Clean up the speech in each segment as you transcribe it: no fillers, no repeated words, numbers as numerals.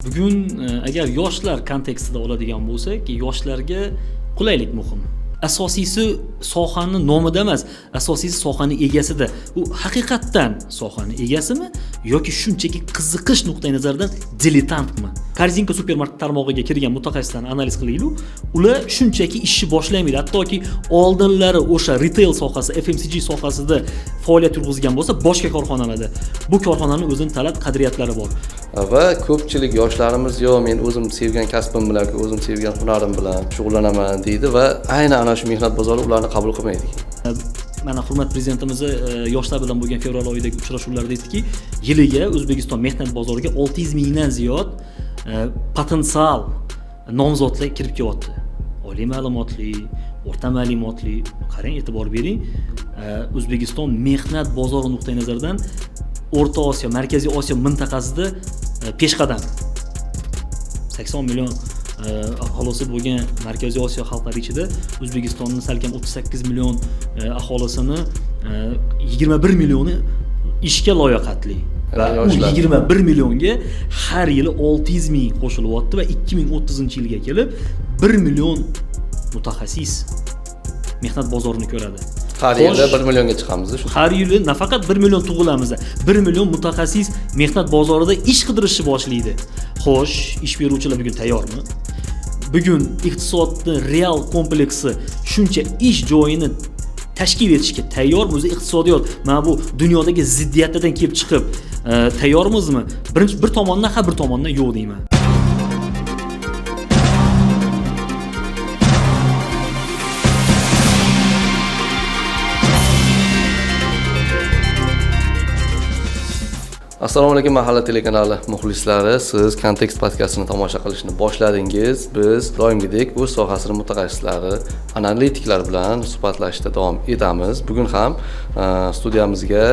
Bugun agar yoshlar kontekstida oladigan bo'lsak, yoshlarga qulaylik muhim. Asosiysi sohani nomida emas, asosiysi sohani egasida. U haqiqatdan sohani egasimi yoki shunchaki qiziqish nuqtai nazaridan diletantmi? Korzinka supermarket tarmog'iga kirgan mutaxassislarni analiz qilaylik. Ular shunchaki ishni boshlamaydi. Hattoki oldinlari o'sha retail sohasi, FMCG sohasida faoliyat yurg'izgan bo'lsa, boshqa korxonalarda bu korxonaning o'zining talab qadriyatlari bor. Va ko'pchilik yoshlarimiz yo'q, men o'zim sevgan kasbim bilan, o'zim sevgan hunarim bilan shug'ullanaman deydi va aynan ana shu mehnat bozori ularni qabul qilmaydi. Mana hurmat prezidentimiz yoshlar bilan bo'lgan fevral oyidagi uchrashuvlarda aytdiki, yiliga O'zbekiston mehnat bozoriga 600 mingdan ziyod potensial nomzodlar kirib kelyapti. Oliy ma'lumotli, o'rta ma'lumotli, qarang, e'tibor bering. O'zbekiston mehnat bozori nuqtai nazaridan O'rta Osiyo, Markaziy Osiyo mintaqasida peshqadam. 80 million aholisi bo'lgan Markaziy Osiyo xalqlari ichida O'zbekistonning salkam 38 million aholisini 21 millioni ishga loyiqatli. Va u 21 millionga har yili 600 ming qo'shilyapti va 2030-yilga kelib 1 million mutaxassis mehnat bozorini ko'radi. Har yili 1 millionga chiqamiz shu. Har yili nafaqat 1 million tug'ilamiz, 1 million mutaxassis mehnat bozorida ish qidirishni boshlaydi. Xo'sh, ish beruvchilar bugun tayyormi? Bugun iqtisodning real kompleksi shuncha ish joyini tashkil etishga tayyormi? O'zi iqtisodiyot mana bu dunyodagi ziddiyatdan kelib chiqib tayyormizmi? Bir tomondan bir tomondan yo'q deyman. Assalomu alaykum mahalla telekanali muxlislari. Siz Kontekst podkastini tomosha qilishni boshladingiz. Biz doimgidek o'z sohasining mutaxassislari, analitiklar bilan suhbatlashishda davom etamiz. Bugun ham studiyamizga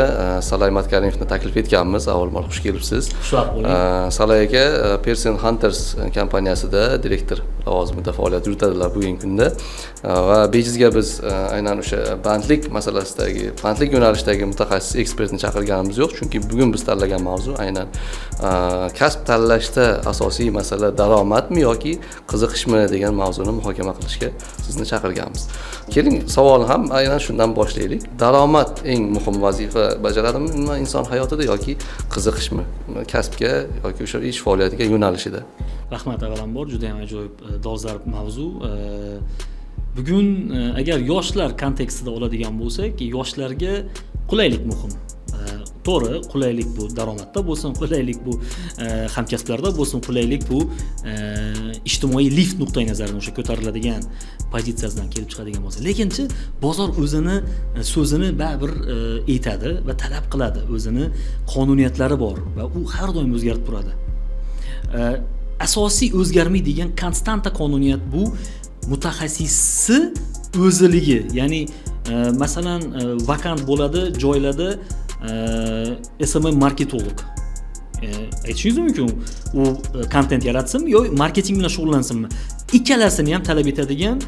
Salay Matkarimovni taklif etganmiz. Avvalambor xush kelibsiz. Xushvaqt bo'ling. Salay aka Pearson Hunters kompaniyasida direktor lavozimida faoliyat yuritadilar bugungi kunda. Va bejizga biz aynan o'sha bandlik masalasidagi, bandlik yo'nalishdagi mutaxassis ekspertni chaqirganimiz yo'q, chunki bugun biz tanlagan mavzu aynan kasb tanlashda asosiy masala daromadmi yoki qiziqishmi degan mavzuni muhokama qilishga sizni chaqirganmiz. Keling, savolni ham aynan shundan boshlaylik. Daromad eng muhim vazifa bajaradimi inson hayotida yoki qiziqishmi kasbga yoki o'sha ish faoliyatiga yo'nalishida? Rahmat avvalambor, juda ham ajoyib dolzarb mavzu. Bugun agar yoshlar kontekstida oladigan bo'lsak, yoshlarga qulaylik muhim. To'g'ri, qulaylik bu daromadda bo'lsin, qulaylik bu hamkasblarda bo'lsin, qulaylik bu ijtimoiy lift nuqtai nazaridan o'sha ko'tariladigan pozitsiyasidan kelib chiqadigan bo'lsa, lekinchi bozor o'zini so'zini baribir aytadi va talab qiladi. O'zini qonuniyatlari bor va u har doim o'zgarib turadi. Asosiy o'zgarmaydigan konstanta qonuniyat bu mutaxassisi o'ziligi. Ya'ni masalan vakant bo'ladi joylarda SMM marketolog. Aytishingiz mumkin, u kontent yaratsinmi yoki marketing bilan shug'ullansinmi? Ikkalasini ham talab etadigan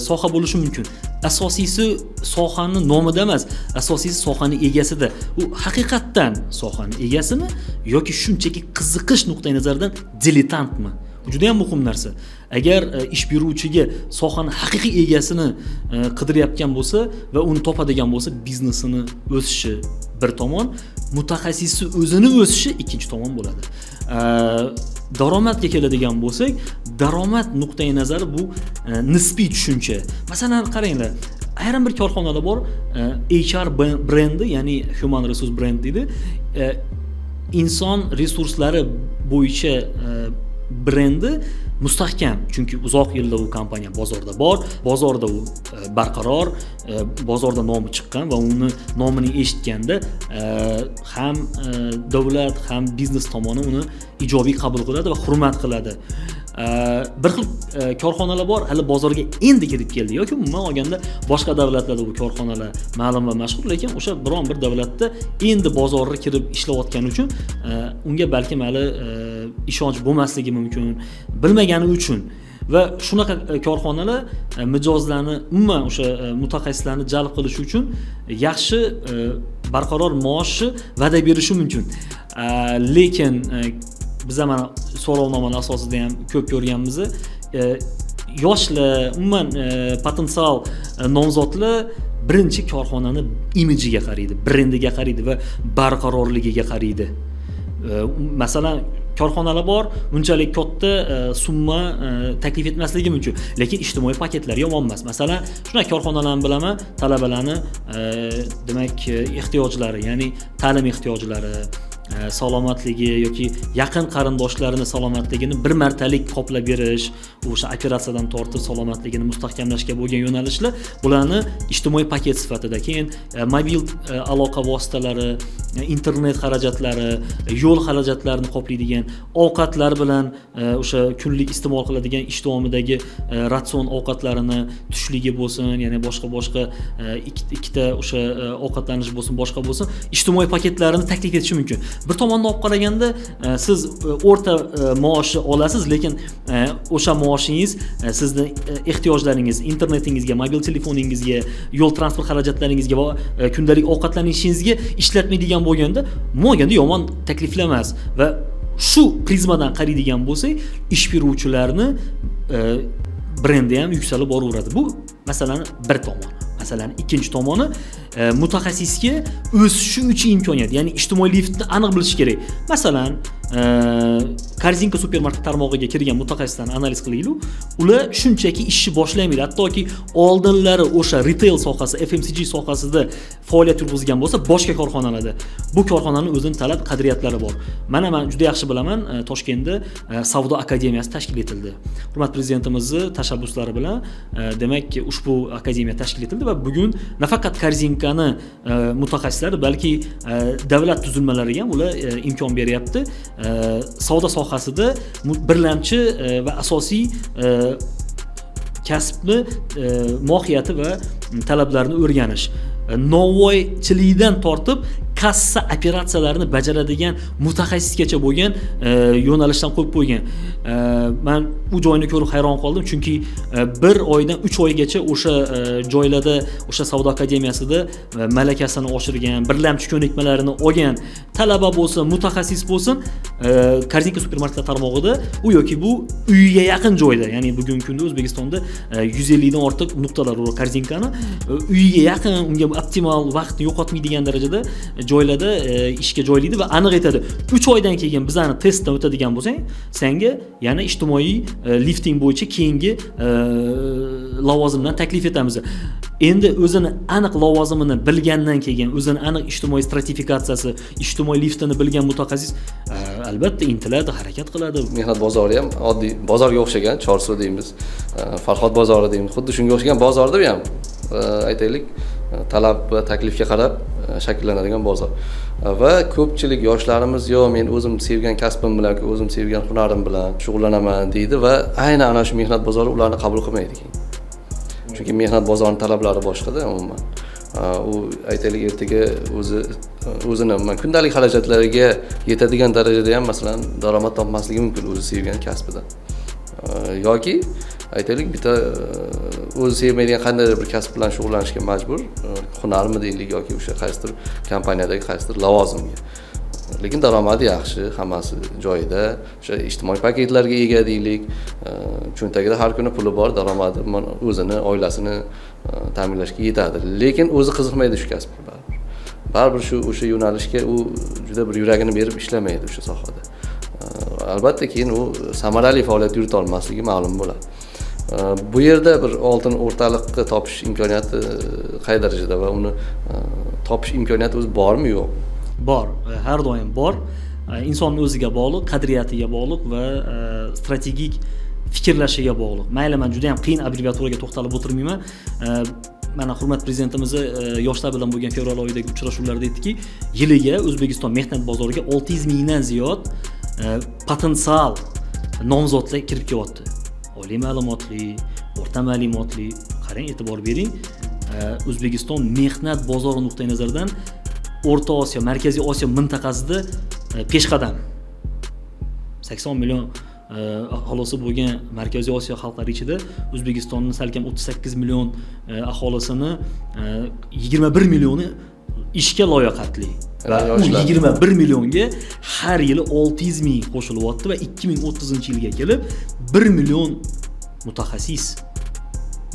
soha bo'lishi mumkin. Asosiysi sohani nomida emas, asosiysi sohani egasida. U haqiqatdan sohani egasimi yoki shunchaki qiziqish nuqtai nazaridan diletantmi? Juda ham muhim narsa. Agar ish beruvchiga sohani haqiqiy egasini qidirayotgan bo'lsa va uni topadigan bo'lsa, biznesini o'sishi bir tomon, mutaxassisi o'zini o'sishi ikkinchi tomon bo'ladi. Daromadga keladigan bo'lsak, daromad nuqtai nazari bu nisbiy tushuncha. Masalan, qaranglar, ayrim bir korxonalar bor, HR brendi, ya'ni human resource brand deydi. Inson resurslari bo'yicha brendi mustahkam, chunki uzoq yillar u kompaniya bozorda bor, bozorda u barqaror, bozorda nomi chiqqan va uni nomini eshitganda ham davlat ham biznes tomoni uni ijobiy qabul qiladi va hurmat qiladi. Bir xil korxonalar bor, hali bozorga endi kirib keldi yoki umuman olganda boshqa davlatlarda bu korxonalar ma'lum va mashhur, lekin o'sha biron bir davlatda endi bozorga kirib ishlayotgani uchun unga balkim hali ishonch bo'lmasligi mumkin, bilmagani uchun va shunaqa korxonalar mijozlarni, umuman o'sha mutaxassislarni jalb qilish uchun yaxshi barqaror maoshni va'da berishi mumkin. Lekin biz mana so'rovnomalar asosida ham ko'p ko'rganmiz. Yoshlar, umuman potensial nomzodlar birinchi korxonani imajiga qaraydi, brendiga qaraydi va barqarorligiga qaraydi. Masalan, korxonalar bor, unchalik katta summa taklif etmasligi mumkin, lekin ijtimoiy paketlar yomon emas. Masalan, shunaqa korxonalarni bilaman, talabalarni demak ehtiyojlari, ya'ni ta'lim ehtiyojlari, salomatligi yoki yaqin qarindoshlarini salomatligini bir martalik qoplab berish, o'sha operatsiyadan tortib salomatligini mustahkamlashga bo'lgan yo'nalishlar, bularni ijtimoiy paket sifatida, keyin mobil aloqa vositalari, internet xarajatlari, yo'l xarajatlarini qoplaydigan, ovqatlar bilan o'sha kunlik iste'mol qiladigan ish davomidagi ratsion ovqatlarini tushligi bo'lsin, ya'ni boshqa ikkita o'sha ovqatlanish bo'lsin, boshqa bo'lsin, ijtimoiy paketlarini taklif etishi mumkin. Bir tomondan olib qaraganda siz o'rta maoshni olasiz, lekin o'sha maoshingiz sizni ehtiyojlaringiz, internetingizga, mobil telefoningizga, yo'l transport xarajatlaringizga va kundalik ovqatlanishingizga ishlatmaydigan bo'lganda, mo'ganda yomon takliflar emas. Va shu prizmadan qaraydigan bo'lsak, ish beruvchilarni brendi ham yuksalib boraveradi. Bu masalan bir tomoni. Masalan, ikkinchi tomoni mutaxassisga o'sishi uchun imkoniyat, ya'ni ijtimoiy liftni aniq bilish kerak. Masalan, Korzinka supermarket tarmog'iga kirgan mutaxassislarni analiz qilaylik. Ular shunchaki ishni boshlamaydi, hattoki oldinlari o'sha retail sohasi, FMCG sohasida faoliyat yurgizgan bo'lsa, boshqa korxonalarda bu korxonaning o'zining talab qadriyatlari bor. Men juda yaxshi bilaman, Toshkentda savdo akademiyasi tashkil etildi. Hurmat prezidentimizning tashabbuslari bilan demak ushbu akademiya tashkil etildi va bugun nafaqat Korzinkani mutaxassislari, balki davlat tuzilmalariga ham ular imkon beryapti. Savdo sohasida birlamchi va asosiy kasbni mohiyati va talablarini o'rganish, novvoychilikdan tortib kassa operatsiyalarini bajaradigan mutaxassisgacha bo'lgan yo'nalishdan qo'yib qo'ygan. Men u joyni ko'rib hayron qoldim, chunki bir oydan 3 oygacha o'sha joylarda, o'sha savdo akademiyasida malakasini oshirgan, birlamchi ko'nikmalarini olgan talaba bo'lsin, mutaxassis bo'lsin, Korzinka supermarketlar tarmog'ida u yoki bu uyiga yaqin joyda, ya'ni bugungi kunda O'zbekistonda 150 dan ortiq nuqtalar bor Korzinkani, uyiga yaqin, unga optimal vaqtni yo'qotmaydigan darajada joylarda ishga joylaydi va aniq aytadi, 3 oydan keyin bizani testdan o'tadigan bo'lsang, senga yana ijtimoiy lifting bo'yicha keyingi lavozimdan taklif etamiz. Endi o'zini aniq lavozimini bilgandan keyin, o'zini aniq ijtimoiy stratifikatsiyasi, ijtimoiy liftini bilgan mutaxassis albatta intiladi, harakat qiladi. Mehnat bozori ham oddiy bozorga o'xshagan, Chorsu deymiz, Farhod bozori deymiz. Xuddi shunga o'xshagan bozorda ham aytaylik, talab va taklifga qarab shakllanadigan bozor. Va ko'pchilik yoshlarimiz men o'zim sevgan kasbim bilan, o'zim sevgan hunarim bilan shug'ullanaman deydi va aynan ana shu mehnat bozori ularni qabul qilmaydi keyin. Chunki mehnat bozorining talablari boshqada umuman. U aytaylik ertaga o'zini kundalik xarajatlariga yetadigan darajada ham masalan daromad topmasligi mumkin o'zi sevgan kasbidan. Yoki aytaylik bitta o'zi sevmaydigan qandaydir bir kasb bilan shug'ullanishga majbur, hunarmi deylik yoki o'sha qaysidir kompaniyadagi qaysidir lavozimga. Lekin daromadi yaxshi, hammasi joyida, o'sha ijtimoiy paketlarga ega deylik, cho'ntagida har kuni puli bor, daromadi o'zini, oilasini ta'minlashga yetadi. Lekin o'zi qiziqmaydi shu kasbga baribir. Baribir o'sha yo'nalishga u juda bir yuragini berib ishlamaydi o'sha sohada. Albatta keyin u samarali faoliyat yurita olmasligi ma'lum bo'ladi. Bu yerda bir oltin o'rtaliqqa topish imkoniyati qay darajada va uni topish imkoniyati o'zi bormi, yo'q? Bor, har doim bor. Insonning o'ziga bog'liq, qadriyatiga bog'liq va strategik fikrlashiga bog'liq. Mayli, men juda ham qiyin abbreviaturaga to'xtalib o'tirmayman. Mana hurmat prezidentimiz yoshlar bilan bo'lgan fevral oyidagi uchrashuvlarda aytdiki, yiliga O'zbekiston mehnat bozoriga 600 mingdan ziyod potensial nomzodlar kirib kelyapti. Oliy ma'lumotli, o'rta ma'lumotli, qarang, e'tibor bering. O'zbekiston mehnat bozori nuqtai nazaridan O'rta Osiyo, Markaziy Osiyo mintaqasida peshqadam. 80 million aholisi bo'lgan Markaziy Osiyo xalqlari ichida O'zbekistonning salkam 38 million aholisini 21 millioni ishga loyiqatli. va u yoshlar. 21 millionga har yili 600 ming qo'shilyapti va 2030-yilga kelib 1 million mutaxassis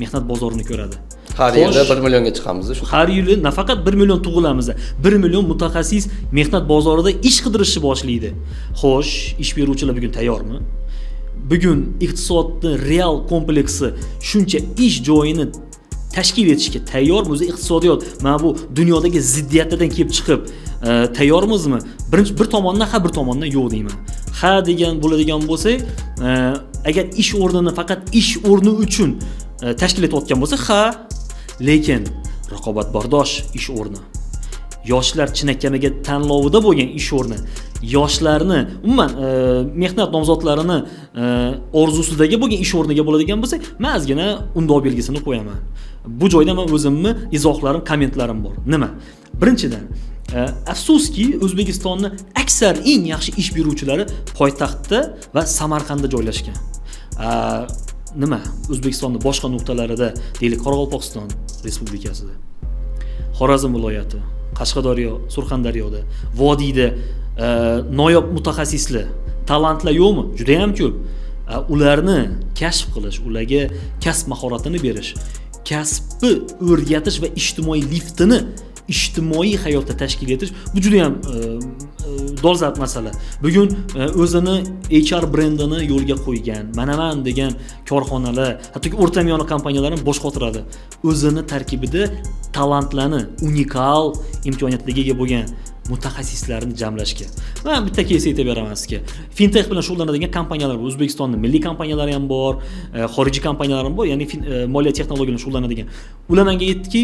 mehnat bozorini ko'radi. Har yili 1 millionga chiqamiz shu. Har yili nafaqat 1 million tug'ilamiz, 1 million mutaxassis mehnat bozorida ish qidirishni boshlaydi. Xo'sh, ish beruvchilar bugun tayyormi? Bugun iqtisodni real kompleksi shuncha ish joyini tashkil etishga tayyormi? O'zi iqtisodiyot mana bu dunyodagi ziddiyatlardan kelib chiqib tayyormizmi? Bir tomondan ha, bir tomondan yo'q deyman. Ha degan bo'ladigan bo'lsak, agar ish o'rnini faqat ish o'rni uchun tashkil etayotgan bo'lsa, ha, lekin raqobatbardosh ish o'rni, yoshlar chinakamiga tanlovida bo'lgan ish o'rni, yoshlarni umuman mehnat nomzodlarini orzusidagi bo'lgan ish o'rniga bo'ladigan bo'lsa, men ozgina undov belgisini qo'yaman. Bu joyda men o'zimni izohlarim, kommentlarim bor. Nima? Birinchidan, afsuski O'zbekistonni aksar eng yaxshi ish beruvchilari poytaxtda va Samarqandda joylashgan. Nima? O'zbekistonning boshqa nuqtalarida, deylik Qoraqalpog'iston Respublikasida, Xorazm viloyati, Qashqadaryo, Surxondaryoda, vodiyda noyob mutaxassislar, talantlar yo'qmi? Juda ham ko'p. Ularni kashf qilish, ularga kasb mahoratini berish, kasbni o'rgatish va ijtimoiy liftini ijtimoiy hayotda tashkil etish bu juda ham dolzarb masala. Bugun o'zini HR brendini yo'lga qo'ygan, manaman degan korxonalar, hattoki o'rta miyona kompaniyalar ham bosh qotiradi. O'zini tarkibida talantlarni, unikal imkoniyatlarga ega bo'lgan mutaxassislarni jamlashga. Men bitta kes aytib beraman sizga. Fintech bilan shug'ullanadigan kompaniyalar bor. O'zbekistonning milliy kompaniyalari ham bor, xorijiy kompaniyalar ham bor, ya'ni moliya texnologiya bilan shug'ullanadigan. Ular menga aytdiki,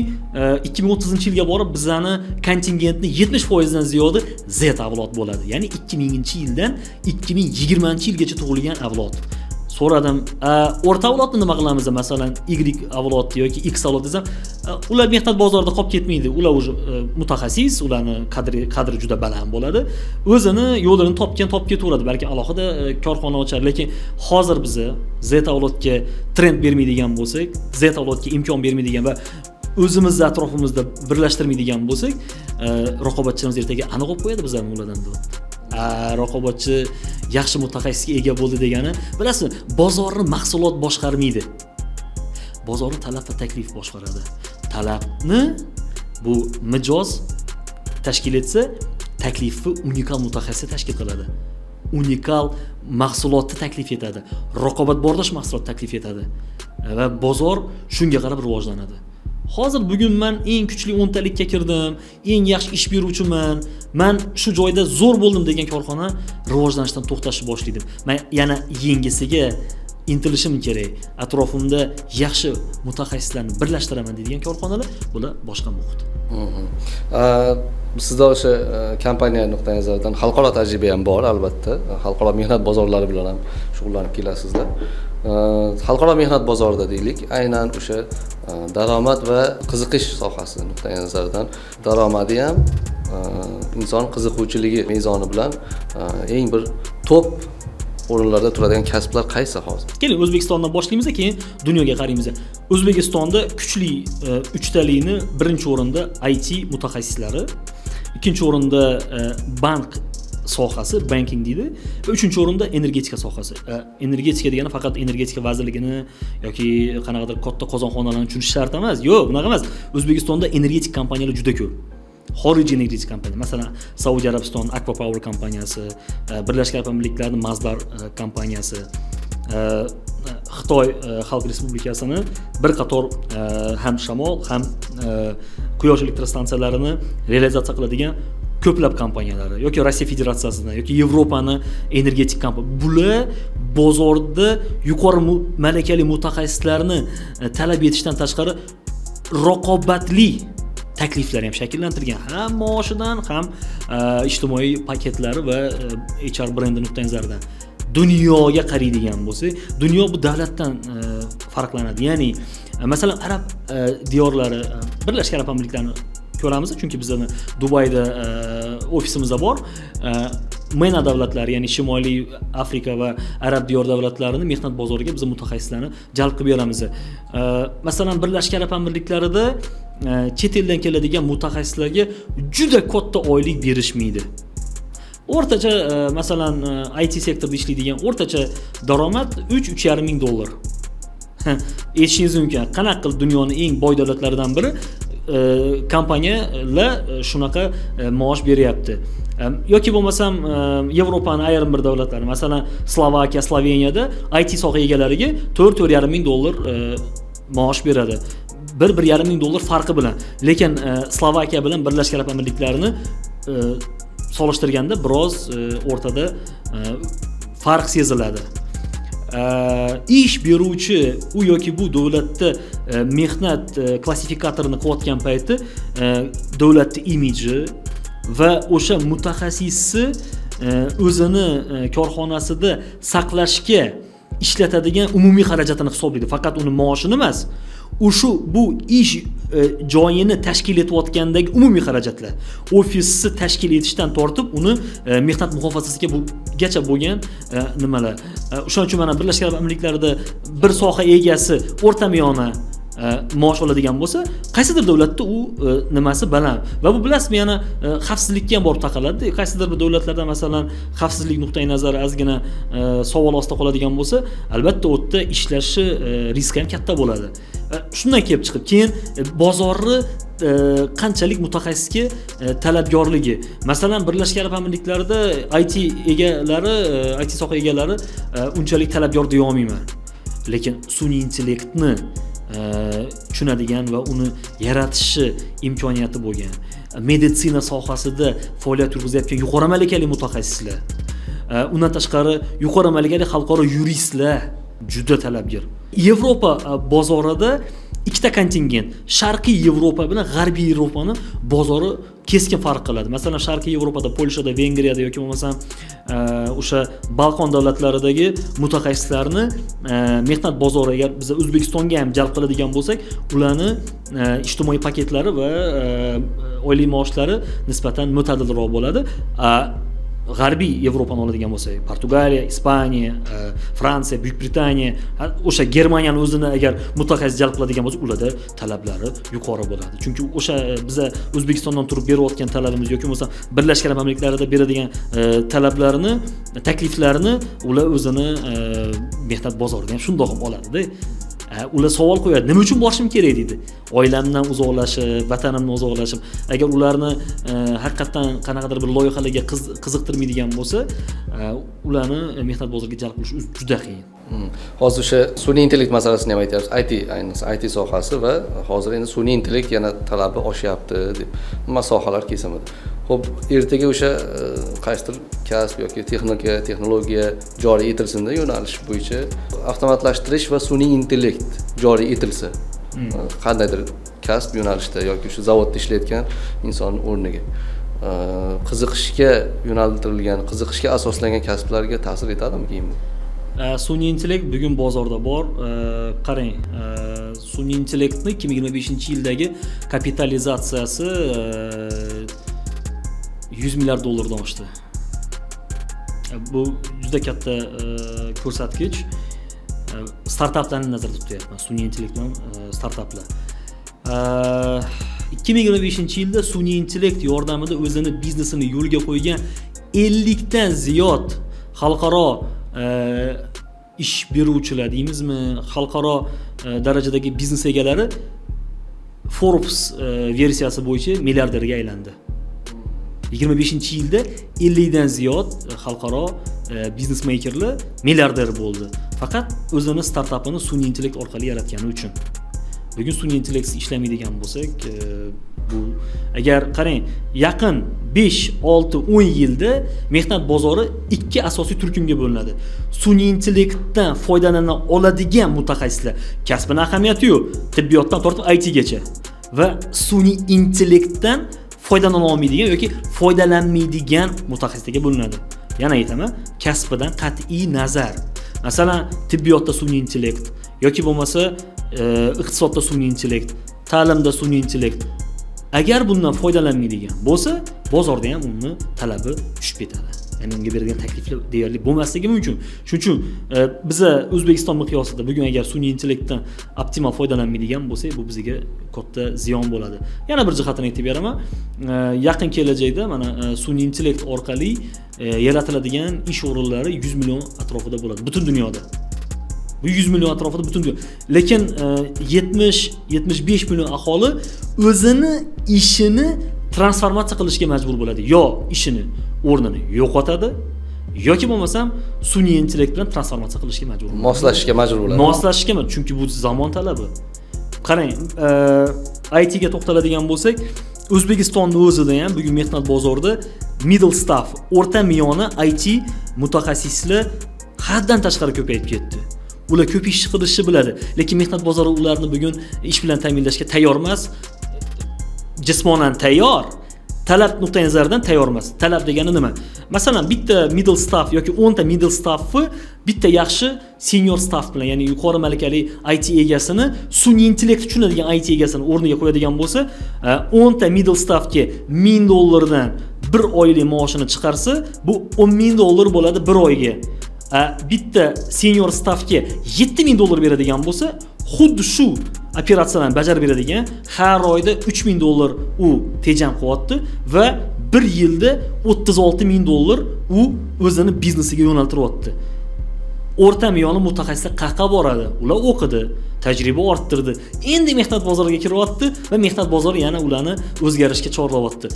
2030-yilga borib bizani kontingentni 70% dan ziyodi Z avlod bo'ladi. Ya'ni 2000-yildan 2020-yilgacha tug'ilgan avlod. So'radim, o'rta avlodni nima qilamiz? Masalan, Y avlod yoki X avlod desam, ular mehnat bozorida qolib ketmaydi. Ular o'zi mutaxassis, ularni qadri juda baland bo'ladi. O'zini yo'lini topib ketaveradi. Balki alohida korxona ochar, lekin hozir biz Z avlodga trend bermaydigan bo'lsak, Z avlodga imkon bermaydigan va o'zimizni atrofimizda birlashtirmaydigan bo'lsak, raqobatchimiz ertaga aniq olib qo'yadi bizlarni ulardan. Raqobatchi yaxshi mutaxassisga ega bo'ldi degani, bilasizmi, bozorni mahsulot boshqarmaydi. Bozorni talab va taklif boshqaradi. Talabni bu mijoz tashkil etsa, taklifni unikal mutaxassis tashkil qiladi. Unikal mahsulotni taklif etadi. Raqobatbardosh mahsulot taklif etadi va bozor shunga qarab rivojlanadi. Hozir bugun men eng kuchli 10 talikka kirdim, eng yaxshi ish beruvchiman, men shu joyda zo'r bo'ldim degan korxona rivojlanishdan to'xtashni boshlaydi. Men yana yengisiga intilishim kerak. Atrofimda yaxshi mutaxassislarni birlashtiraman deydigan korxonalar, bular boshqa muhit. Sizda o'sha kompaniya nuqtai nazaridan xalqaro tajriba ham bor, albatta. Xalqaro mehnat bozorlari bilan ham shug'ullanib kelasizlar. Xalqaro mehnat bozorida deylik, aynan o'sha daromad va qiziqish sohasi nuqtai nazaridan daromadi ham inson qiziquvchiligi mezoni bilan eng bir top o'rinlarda turadigan kasblar qaysi hozir? Keling, O'zbekistondan boshlaymiz, keyin dunyoga qaraymiz. O'zbekistonda kuchli 3 talikni birinchi o'rinda IT mutaxassislari, ikkinchi o'rinda bank sohasi, banking deydi, va uchinchi o'rinda energetika sohasi. Energetika degani faqat energetika vazirligini yoki qanaqadir katta qozonxonalarni tushunish shart emas. Yo'q, bunaqa emas. O'zbekistonda energetik kompaniyalar juda ko'p. Xorijiy energetik kompaniya, masalan, Saudiya Arabiston Aqua Power kompaniyasi, Birlashgan Arab Amirliklarining Mazdar kompaniyasi, Xitoy Xalq Respublikasining bir qator ham shamol, ham quyosh elektrostansiyalarini realizatsiya qiladigan ko'plab kompaniyalari yoki Rossiya Federatsiyasidan yoki Yevropani energetik kompaniya, bular bozorda yuqori malakali mutaxassislarni talab etishdan tashqari raqobatli takliflar ham shakllantirgan, ham maoshidan, ham ijtimoiy paketlari va HR brendi nuqtai nazaridan. Dunyoga qaraydigan bo'lsak, dunyo bu davlatdan farqlanadi. Ya'ni, masalan, arab diyorlari, Birlashgan Arab Amirliklarini ko'ramiz, chunki bizning Dubayda ofisimiz bor. MENA davlatlari, ya'ni Shimoliy Afrika va Arab diyor davlatlarini mehnat bozoriga biz mutaxassislarni jalb qilib beramiz. Masalan, Birlashgan Arab Amirliklarida chet eldan keladigan mutaxassislarga juda katta oylik berishmaydi. O'rtacha masalan IT sektorida ishlaydigan o'rtacha daromad 3-3,5 ming dollar. Eshingiz mumkin, qanaqa qilib dunyoning eng boy davlatlaridan biri kompaniyalar shunaqa maosh beryapti. Yoki bo'lmasam Yevropaning ayrim bir davlatlari, masalan Slovakiya, Sloveniyada IT soha egalariga 4-4,5 ming dollar maosh beradi. 1-1,5 ming dollar farqi bilan. Lekin Slovakiya bilan Birlashgan Arab Amirliklarini solishtirganda biroz o'rtada farq seziladi. Ish beruvchi u yoki bu davlatda mehnat klassifikatorini qilayotgan payti davlatning imiji va o'sha mutaxassisni o'zini korxonasida saqlashga ishlatadigan umumiy xarajatini hisoblaydi. Faqat uni maoshini emas, bu ish joyini tashkil etayotgandagi umumiy xarajatlar, ofisni tashkil etishdan tortib uni mehnat muhofazasiga gacha bo'lgan nimalar. O'shuning uchun mana Birlashgan Arab Amirliklarida bir soha egasi o'rtamiyona maosh oladigan bo'lsa, qaysidir davlatda u nimasi baland. Va bu bilasizmi, yana xavfsizlikka ham borib taqaladi. Qaysidir bir davlatlarda masalan xavfsizlik nuqtai nazari ozgina savol ostida qoladigan bo'lsa, albatta u yerda ishlashi riski ham katta bo'ladi. Shundan kelib chiqib, keyin bozorni qanchalik mutaxassisga talabgorligi. Masalan, Birlashgan Arab Amirliklarida IT egalari, IT soha egalari unchalik talabgor deya olmayman. Lekin sun'iy intellektni tushunadigan va uni yaratishi imkoniyati bo'lgan, meditsina sohasida faoliyat yuritayotgan yuqori malakali mutaxassislar, undan tashqari yuqori malakali xalqaro yuristlar juda talabgor. Yevropa bozorida ikkita kontingent, Sharqiy Yevropa bilan G'arbiy Yevropani bozori keskin farq qiladi. Masalan, Sharqiy Yevropada, Polshada, Vengriyada yoki bo'lmasam o'sha Balqon davlatlaridagi mutaxassislarni mehnat bozoriga biz O'zbekistonga ham jalb qiladigan bo'lsak, ularni ijtimoiy paketlari va oylik maoshlari nisbatan mo'tadilroq bo'ladi. G'arbiy Yevropani oladigan bo'lsak, Portugaliya, Ispaniya, Fransiya, Buyuk Britaniya, o'sha Germaniyani o'zini agar mutaxassis jalb qiladigan bo'lsak, ularda talablari yuqori bo'ladi. Chunki o'sha biz O'zbekistondan turib berayotgan talabimiz yoki bo'lmasa Birlashgan Arab Amirliklarida beradigan talablarni, takliflarni ular o'zini mehnat bozoridan ham shundoq ham oladi-da. Ular savol qo'yadi, nima uchun borishim kerak deydi. Oilamdan uzoqlashib, vatanimdan uzoqlashib, agar ularni haqiqatan qanaqadir bir loyihalarga qiziqtirmaydigan bo'lsa, ularni mehnat bozoriga jalb qilish juda qiyin. Hozir o'sha sun'iy intellekt masalasini ham aytyapsiz. Ayniqsa IT sohasi va hozir endi sun'iy intellekt yana talabi oshyapti deb masohalar kesimida. Xo'p, ertaga o'sha qaysidir kasb yoki texnologiya joriy etilsin-da, yo'nalish bo'yicha avtomatlashtirish va sun'iy intellekt joriy etilsa, qandaydir kasb yo'nalishda yoki o'sha zavodda ishlayotgan inson o'rniga qiziqishga yo'naltirilgan, qiziqishga asoslangan kasblarga ta'sir etadimi keyin? Sun'iy intellekt bugun bozorda bor. Qarang, sun'iy intellektni 2025-yildagi kapitalizatsiyasi 100 milliard dollardan oshdi. Bu juda katta ko'rsatkich. Startaplarni nazarda tutyapman, sun'iy intellekt bilan startaplar. 2025-yilda sun'iy intellekt yordamida o'zini biznesini yo'lga qo'ygan 50 dan ziyod xalqaro ish beruvchilar deymizmi, xalqaro darajadagi biznes egalari Forbes versiyasi bo'yicha milliarderga aylandi. 25-yilda 50 dan ziyod xalqaro biznes makerlar milliarder bo'ldi. Faqat o'zini startapini sun'iy intellekt orqali yaratgani uchun. Bugun sun'iy intellekt ishlamaydigan bo'lsak, bu agar qarang, yaqin 5, 6, 10 yilda mehnat bozori ikki asosiy turkumga bo'linadi. Sun'iy intellektdan foydalana oladigan mutaxassislar, kasbning ahamiyati yo'q, tibbiyotdan tortib IT gacha va sun'iy intellektdan foydalana olmaydigan yoki foydalanmaydigan mutaxassislarga bo'linadi. Yana aytaman, kasbidan qat'iy nazar. Masalan, tibbiyotda sun'iy intellekt yoki bo'lmasa iqtisodda sun'iy intellekt, ta'limda sun'iy intellekt. Agar bundan foydalanmaydigan bo'lsa, bozorda ham uni talabi tushib ketadi. ya'ni unga berilgan takliflar deyarli bo'lmasligi mumkin. Shuning uchun biza O'zbekiston miqyosida bugun agar sun'iy intellektdan optimal foydalanmaydigan bo'lsak, bu bizga katta ziyon bo'ladi. Yana bir jihatini aytib beraman. Yaqin kelajakda mana sun'iy intellekt orqali yaratiladigan ish o'rinlari 100 million atrofida bo'ladi butun dunyoda. Bu 100 million atrofida butun dunyo. Lekin 70-75 million aholi o'zini ishini transformatsiya qilishga majbur bo'ladi. Yo ishini o'rnini yo'qotadi yoki bo'lmasam sun'iy intellekt bilan transformatsiya qilishga majbur bo'ladi. Moslashishga majbur bo'ladi. Moslashishga, chunki bu zamon talabi. Qarang, IT ga to'xtaladigan bo'lsak, O'zbekistonning o'zida ham bugun mehnat bozorida middle staff, o'rta miyona IT mutaxassislar haddan tashqari ko'payib ketdi. Ular ko'p ish qilishni biladi, lekin mehnat bozori ularni bugun ish bilan ta'minlashga tayyor emas. Jismonan tayyor, talab nuqtai nazaridan tayyor emas. Talab degani nima? Masalan, bitta middle staff yoki 10 ta middle staffni bitta yaxshi senior staff bilan, ya'ni yuqori malakali IT egasini, sun'iy intellekt tushunadigan IT egasini o'rniga qo'yadigan bo'lsa, 10 ta middle staffga $1000 dan bir oylik maoshini chiqarsa, bu $10,000 bo'ladi bir oyga. Bitta senior staffga $7,000 beradigan bo'lsa, xuddi shu operatsiyalarni bajarib beradigan har oyda $3,000 u tejam qilyapti va bir yilda $36,000 u o'zini biznesiga yo'naltiryapti. O'rta miyona mutaxassislar qayerga boradi? Ular o'qidi, tajriba orttirdi. Endi mehnat bozoriga kiryapti va mehnat bozori yana ularni o'zgarishga chorlayapti.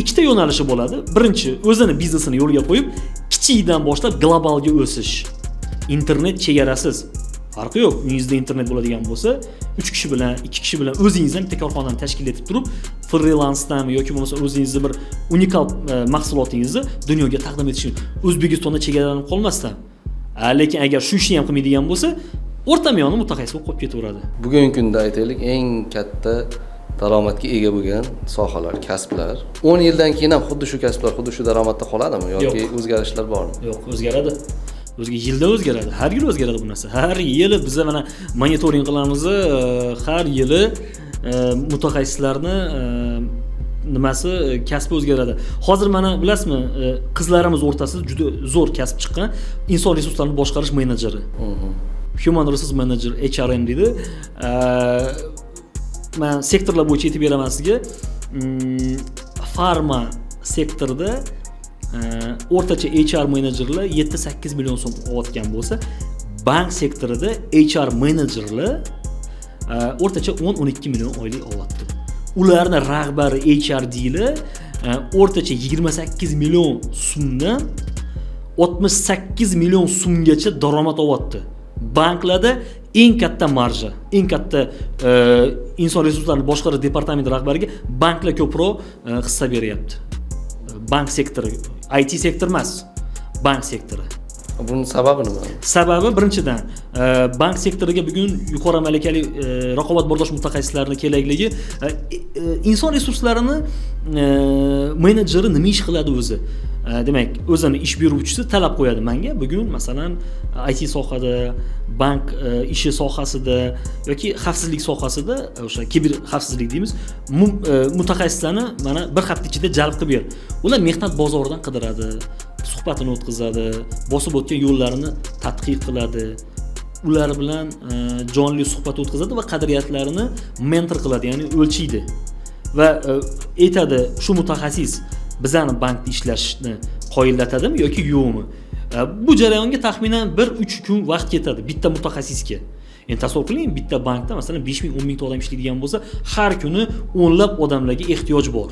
Ikkita yo'nalishi bo'ladi. Birinchi, o'zini biznesini yo'lga qo'yib, kichikdan boshlab globalga o'sish. Internet chegarasiz. Farqi yo'q. Uyingizda internet bo'ladigan bo'lsa, 3 kishi bilan, 2 kishi bilan o'zingizdan bitta korxonani tashkil etib turib, freelansdanmi yoki bo'lmasa o'zingizni bir unikal mahsulotingizni dunyoga taqdim etish. O'zbekistonda chegaralanib qolmasdan. Lekin agar shu ishni ham qilmaydigan bo'lsa, o'rta miyona mutaxassis bo'lib qolib ketaveradi. Bugungi kunda aytaylik, eng katta daromadga ega bo'lgan sohalar, kasblar 10 yildan keyin ham xuddi shu kasblar, xuddi shu daromadda qoladimi yoki o'zgarishlar bormi? Yo'q, o'zgaradi. Yilda o'zgaradi. Har yil o'zgaradi bu narsa. Har yili biz mana monitoring qilamiz, har yili mutaxassislarni nimasi kasbi o'zgaradi. Hozir mana bilasizmi, qizlarimiz o'rtasida juda zo'r kasb chiqqan inson resurslarini boshqarish menejeri. Human Resource Manager, HRM deydi. Men sektorlar bo'yicha aytib beraman sizga. Farma sektorida o'rtacha HR menejerlar 7-8 million so'm olayotgan bo'lsa, bank sektorida HR menejerlar o'rtacha 10-12 million oylik olyapti. Ularning rahbari HRDlar o'rtacha 28 million so'mdan 68 million so'mgacha daromad olyapti. Banklarda eng katta marja, eng katta inson resurslarini boshqarish departamenti rahbariga banklar ko'proq hissa beryapti. Bank sektori, IT sektor emas, bank sektori. Buning sababi nima? Sababi birinchidan, bank sektoriga bugun yuqori malakali raqobatbardosh mutaxassislarni kerakligi, inson resurslarini menejeri nima ish qiladi o'zi? Demak, o'zini ish beruvchisi talab qo'yadi menga. Bugun masalan IT sohada, bank ishi sohasida yoki xavfsizlik sohasida, o'sha kiber xavfsizlik deymiz, mutaxassislarni mana bir hafta ichida jalb qilib ber. Ular mehnat bozoridan qidiradi, suhbatini o'tkazadi, bosib o'tgan yo'llarini tadqiq qiladi. Ular bilan jonli suhbat o'tkazadi va qadriyatlarini mentor qiladi, ya'ni o'lchaydi. Va aytadi, shu mutaxassis bizani bankda ishlashni qoyillatadimi yoki yo'qmi? Bu jarayonga taxminan 1-3 kun vaqt ketadi bitta mutaxassisga. Endi tasavvur qiling, bitta bankda masalan 5,000-10,000 ta odam ishlaydigan bo'lsa, har kuni o'nlab odamlarga ehtiyoj bor.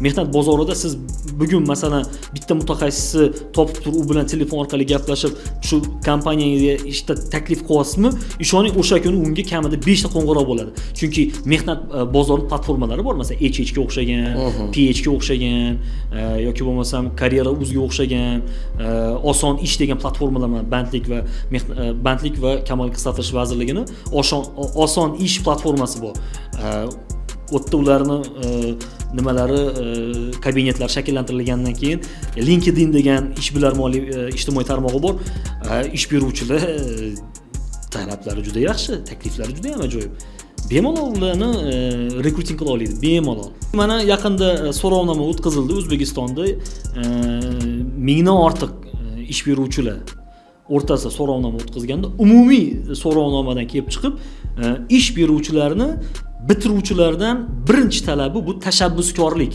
Mehnat bozorida siz bugun masalan bitta mutaxassisni topib turib, u bilan telefon orqali gaplashib, shu kompaniyaga ishda taklif qilyapsizmi? Ishoning, o'sha kuni unga kamida 5 ta qo'ng'iroq bo'ladi. Chunki mehnat bozorining platformalari bor, masalan, HH ga o'xshagan, PH ga o'xshagan yoki bo'lmasam Karyera Uzga o'xshagan, oson ish degan platformalar bor. Bandlik va kamolga qisqartirish vazirligining oson ish platformasi bor. O'tda ularni nimalari kabinetlar shakllantirilgandan keyin LinkedIn degan ishbilarmonli ijtimoiy tarmog'i bor. Ish beruvchilar talablari juda yaxshi, takliflari juda ham ajoyib. bemalol ularni rekruting qila oladi, bemalol. Mana yaqinda so'rovnoma o'tkazildi O'zbekistonda, mingdan ortiq ish beruvchilar o'rtasida so'rovnoma o'tkazganda umumiy so'rovnomadan kelib chiqib, ish beruvchilarni bitiruvchilardan birinchi talabi bu tashabbuskorlik.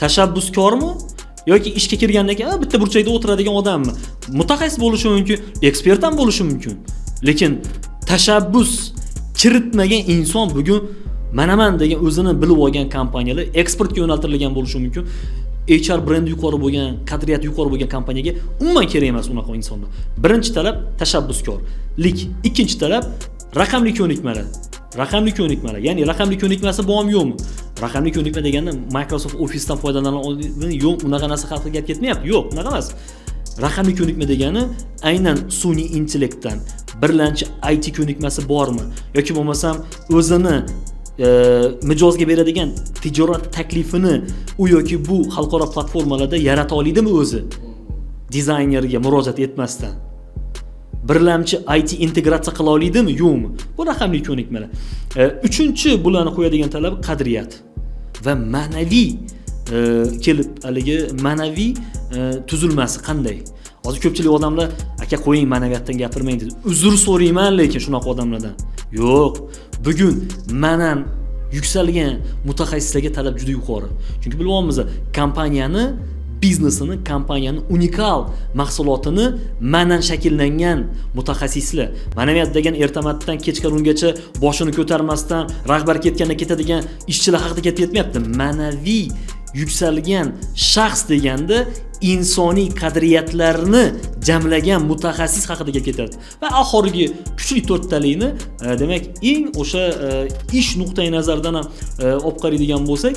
Tashabbuskormi yoki ishga kirgandan keyin bitta burchakda o'tiradigan odammi? Mutaxassis bo'lishi mumkin, ekspert ham bo'lishi mumkin. Lekin tashabbus kiritmagan inson bugun manaman degan o'zini bilib olgan kompaniyalar eksportga yo'naltirilgan bo'lishi mumkin. HR brendi yuqori bo'lgan, qadriyati yuqori bo'lgan kompaniyaga umuman kerak emas unaqa insonlar. Birinchi talab tashabbuskorlik, ikkinchi talab raqamli ko'nikmalar. Raqamli ko'nikmalar, ya'ni raqamli ko'nikmasi bormi yo'qmi? Raqamli ko'nikma deganda Microsoft Office'dan foydalana oladimi? Yo'q, unaqa narsa haqida gap ketmayapti. Yo'q, unaqa emas. Raqamli ko'nikma degani aynan sun'iy intellektdan birlanchi IT ko'nikmasi bormi yoki bo'lmasam o'zini mijozga beradigan tijorat taklifini u yoki bu xalqaro platformalarda yarata oladimi o'zi dizaynerga murojaat etmasdan birlamchi IT integratsiya qila oladimi yo'qmi? Bu raqamli ko'nikmalar. Uchinchi bularni qo'yadigan talab qadriyat va ma'naviy kelib haligi ma'naviy tuzilmasi qanday? Hozir ko'pchilik odamlar aka qo'ying ma'naviyatdan gapirmang dedi. Uzr so'rayman lekin shunaqa odamlardan. Yo'q, bugun ma'nan yuksalgan mutaxassislarga talab juda yuqori. Chunki bilyapmiz, kompaniyani biznesini, kompaniyani unikal mahsulotini ma'nan shakllangan mutaxassislar. Ma'naviyat degan ertamatdan kechqurungacha boshini ko'tarmasdan rahbar ketgandan ketadigan ishchilar haqida ketmayapti. Ma'naviy yuksalgan shaxs deganda insoniy qadriyatlarni jamlagan mutaxassis haqida ketadi. Va oxirgi kuchli to'rttalikni demak eng o'sha ish nuqtai nazaridan ham olib qaraydigan bo'lsak,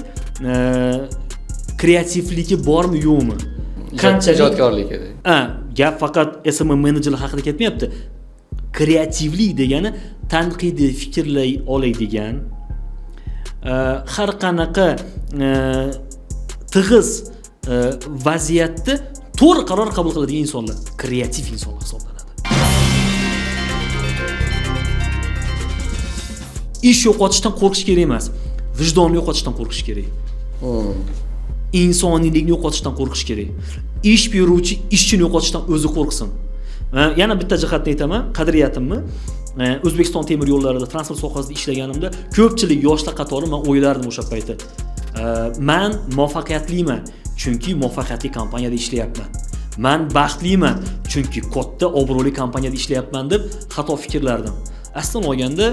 kreativligi bormi yo'qmi? Qanchalik ijodkorlik kerak? Gap faqat SMM menejerlar haqida ketmayapti. Kreativlik degani tanqidiy fikrlay oladigan, har qanaqa tig'iz vaziyatda to'g'ri qaror qabul qiladigan insonlar kreativ insonlar hisoblanadi. Ish yo'qotishdan qo'rqish kerak emas, vijdonni yo'qotishdan qo'rqish kerak. Insoniylikni yo'qotishdan qo'rqish kerak. Ish beruvchi ishchini yo'qotishdan o'zi qo'rqsin. Yana bitta jihatni aytaman, qadriyatimni. O'zbekiston temir yo'llarida transport sohasida ishlaganimda ko'pchilik yoshlar qatori men o'ylardim o'sha paytda. Men muvaffaqiyatliman chunki muvaffaqiyatli kompaniyada ishlayapman. Men baxtliman chunki katta obro'li kompaniyada ishlayapman deb xato fikrlardim. Aslida olganda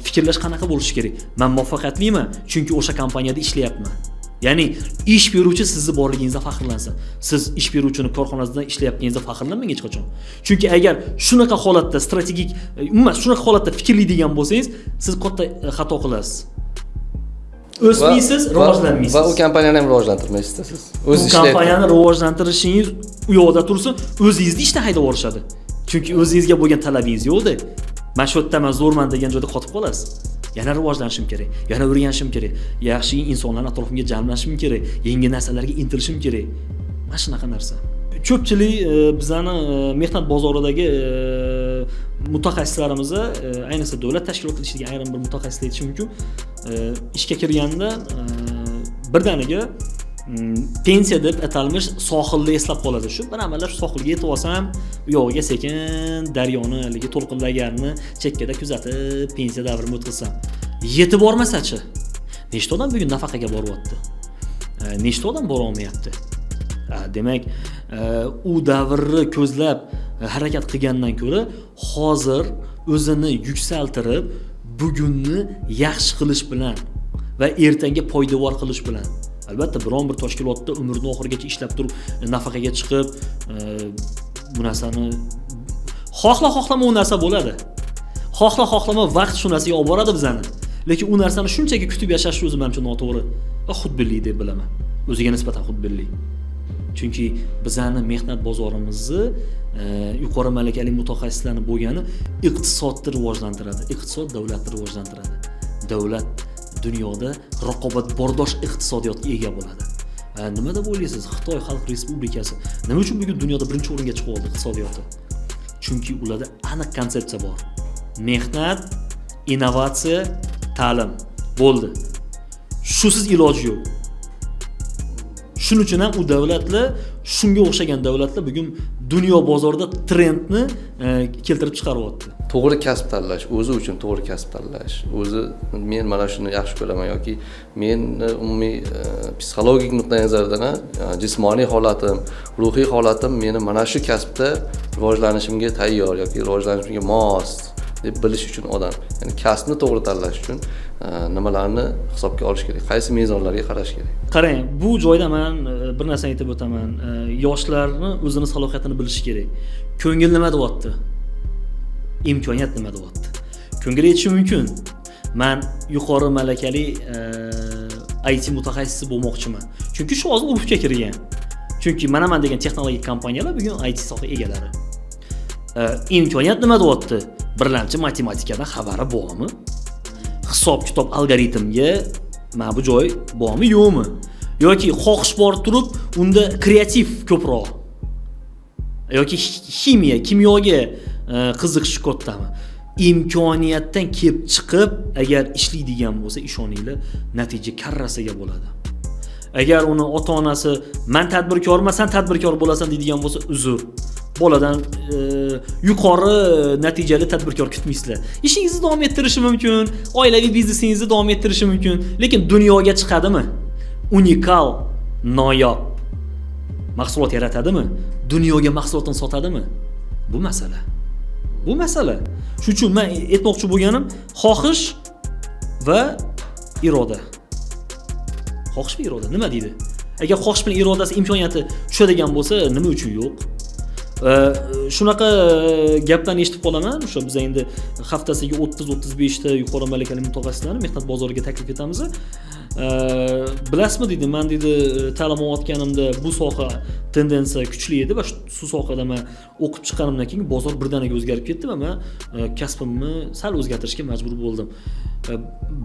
fikrlash qanaqa bo'lishi kerak? Men muvaffaqiyatliman chunki o'sha kompaniyada ishlayapman. Ya'ni ish beruvchi sizni borligingizda faxrlansin. Siz ish beruvchini korxonasida ishlayotganingizda faxrlanmang hech qachon. Chunki agar shunaqa holatda strategik, umuman shunaqa holatda fikrlaydigan bo'lsangiz, siz katta xato qilasiz. O'smaysiz, rivojlanmaysiz. Va u kompaniyani ham rivojlantirmaysiz siz. O'z ishlayotgan kompaniyani rivojlantirishingiz u yoqda tursin, o'zingizni ishdan haydab yuborishadi. Chunki o'zingizga bo'lgan talabingiz yo'qda. Men shu yerdaman, zo'rman degan joyda qotib qolasiz. Yana rivojlanishim kerak, yana o'rganishim kerak, yaxshi insonlar atrofimga jamlashim kerak, yangi narsalarga intilishim kerak. Mana shunaqa narsa. Ko'pchilik bizani mehnat bozoridagi mutaxassislarimiz, ayniqsa davlat tashkilotida ishlaydigan ayrim bir mutaxassislar aytishi mumkin, ishga kirganda birdaniga pensiya deb atalmish sohilni eslab qoladi. Shu bir amallar sohilga yetib olsam, u yog'iga sekin daryoni, haligi to'lqinlaganni chekkada kuzatib, pensiya davrini o'tkazsam. Yetib bormasa-chi? Nechta odam bugun nafaqaga boryapti? Nechta odam bora olmayapti? Demak, u davrni ko'zlab harakat qilgandan ko'ra, hozir o'zini yuksaltirib, bugunni yaxshi qilish bilan va ertangi poydevor qilish bilan. Albatta, biron bir tashkilotda umrning oxirigacha ishlab turib, nafaqaga chiqib, bu narsani xohlama u narsa bo'ladi. Xohlama vaqt shu narsaga olib boradi bizani. Lekin u narsani shunchaki kutib yashash o'zi menimcha noto'g'ri va xudbinlik deb bilaman. O'ziga nisbatan xudbinlik. Chunki bizani mehnat bozorimizni yuqori malakali mutaxassislarning bo'lgani iqtisodni rivojlantiradi. Iqtisod davlatni rivojlantiradi. Davlat dunyoda raqobatbardosh iqtisodiyotga ega bo'ladi. Nima deb o'ylaysiz? Xitoy Xalq Respublikasi nima uchun bugun dunyoda birinchi o'ringa chiqib oldi iqtisodiyoti? Chunki ularda aniq konsepsiya bor. Mehnat innovatsiya, ta'lim. Bo'ldi. Shusiz iloji yo'q. Shuning uchun ham u davlatlar, shunga o'xshagan davlatlar bugun dunyo bozorida trendni keltirib chiqaryapti. To'g'ri kasb tanlash, o'zi uchun to'g'ri kasb tanlash. O'zi men mana shuni yaxshi ko'raman yoki men umumiy psixologik nuqtai nazardan jismoniy holatim, ruhiy holatim meni mana shu kasbda rivojlanishimga tayyor yoki rivojlanishimga mos deb bilish uchun odam, ya'ni kasbni to'g'ri tanlash uchun nimalarni hisobga olish kerak, qaysi mezonlarga qarash kerak. Qarang, bu joyda men bir narsani aytib o'taman. Yoshlarni o'zini salohiyatini bilishi kerak. Ko'ngil nima deyapti? Imkoniyat nima deyapti? Ko'ngil aytishi mumkin. Men yuqori malakali IT mutaxassisi bo'lmoqchiman. Chunki shu hozir urfga kirgan. Chunki mana degan texnologik kompaniyalar bugun IT soha egalari. Imkoniyat nima deyapti? Birlamchi matematikadan xabari bormi? Hisob-kitob algoritmga mana bu joy bormi, yo'qmi? Yoki xohish bor turib, unda kreativ ko'proq. Yoki ximiya, kimyoga qiziqish kattami? Imkoniyatdan kelib chiqib, agar ishlaydigan bo'lsa, ishoninglar, natija karrasiga bo'ladi. Agar uni ota-onasi "Men tadbirkorman, sen tadbirkor bo'lasan" deydigan bo'lsa, uzr. Boladan yuqori natijali tadbirkor kutmaysizlar. Ishingizni davom ettirishi mumkin, oilaviy biznesingizni davom ettirishi mumkin, lekin dunyoga chiqadimi? Unikal, noyob mahsulot yaratadimi? Dunyoga mahsulotini sotadimi? Bu masala. Bu masala. Shuning uchun men aytmoqchi bo'lganim, xohish va iroda. Xohish va iroda nima deydi? Agar xohish bilan irodasi imkoniyati tushadigan bo'lsa, nima uchun yo'q? Shunaqa gaplarni eshitib qolaman. O'sha biz endi haftasiga 30-35 ta yuqori malakali mutaxassislarni mehnat bozoriga taklif etamiz. Bilasizmi deydi, men deydi ta'lim olayotganimda bu soha tendensiya kuchli edi va shu sohada men o'qib chiqqanimdan keyin bozor birdaniga o'zgarib ketdi va men kasbimni sal o'zgartirishga majbur bo'ldim.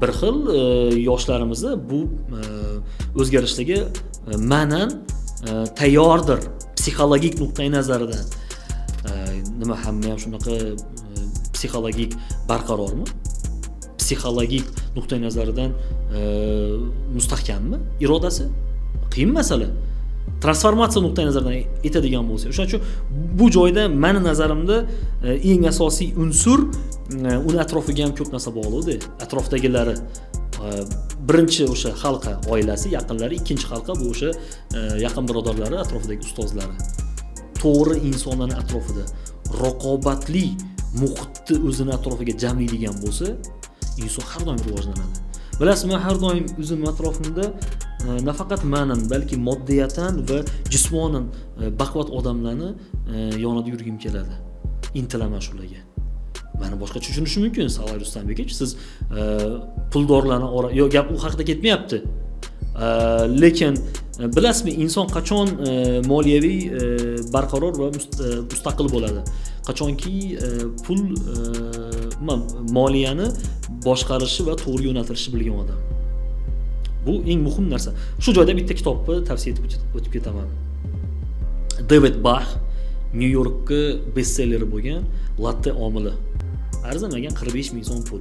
Bir xil yoshlarimizni bu o'zgarishlarga ma'nan tayyordir. Psixologik nuqtai nazaridan nima hamma ham shunaqa psixologik barqarormi? Psixologik nuqtai nazaridan mustahkammi irodasi? Qiyin masala. Transformatsiya nuqtai nazaridan aytadigan bo'lsa, o'shaning uchun bu joyda meni nazarimda eng asosiy unsur uni atrofiga ham ko'p narsa bog'liqdi. Atrofdagilari birinchi o'sha xalqa, oilasi, yaqinlari, ikkinchi xalqa bu o'sha yaqin birodarlari, atrofidagi ustozlari. To'g'ri insonlarning atrofida raqobatli muhitni o'zini atrofiga jamlaydigan bo'lsa, inson har doim rivojlanadi. Bilasizmi, men har doim o'zim atrofimda nafaqat ma'nan, balki moddiyatan va jismonan baquvvat odamlarni yonida yurgim keladi. Intilaman shularga. Meni boshqa tushunishi mumkin, Saloy Rustambek, siz puldorlarni yo'q, gap u haqida ketmayapti. Lekin bilasizmi, inson qachon moliyaviy barqaror va mustaqil bo'ladi? Qachonki pul moliyani boshqarishi va to'g'ri yo'naltirishi bilgan odam. Bu eng muhim narsa. Shu joyda bitta kitobni tavsiya etib o'tib ketaman. David Bach New Yorkga bestselleri bo'lgan Latte omili. Arzamagan 45 ming so'm pul.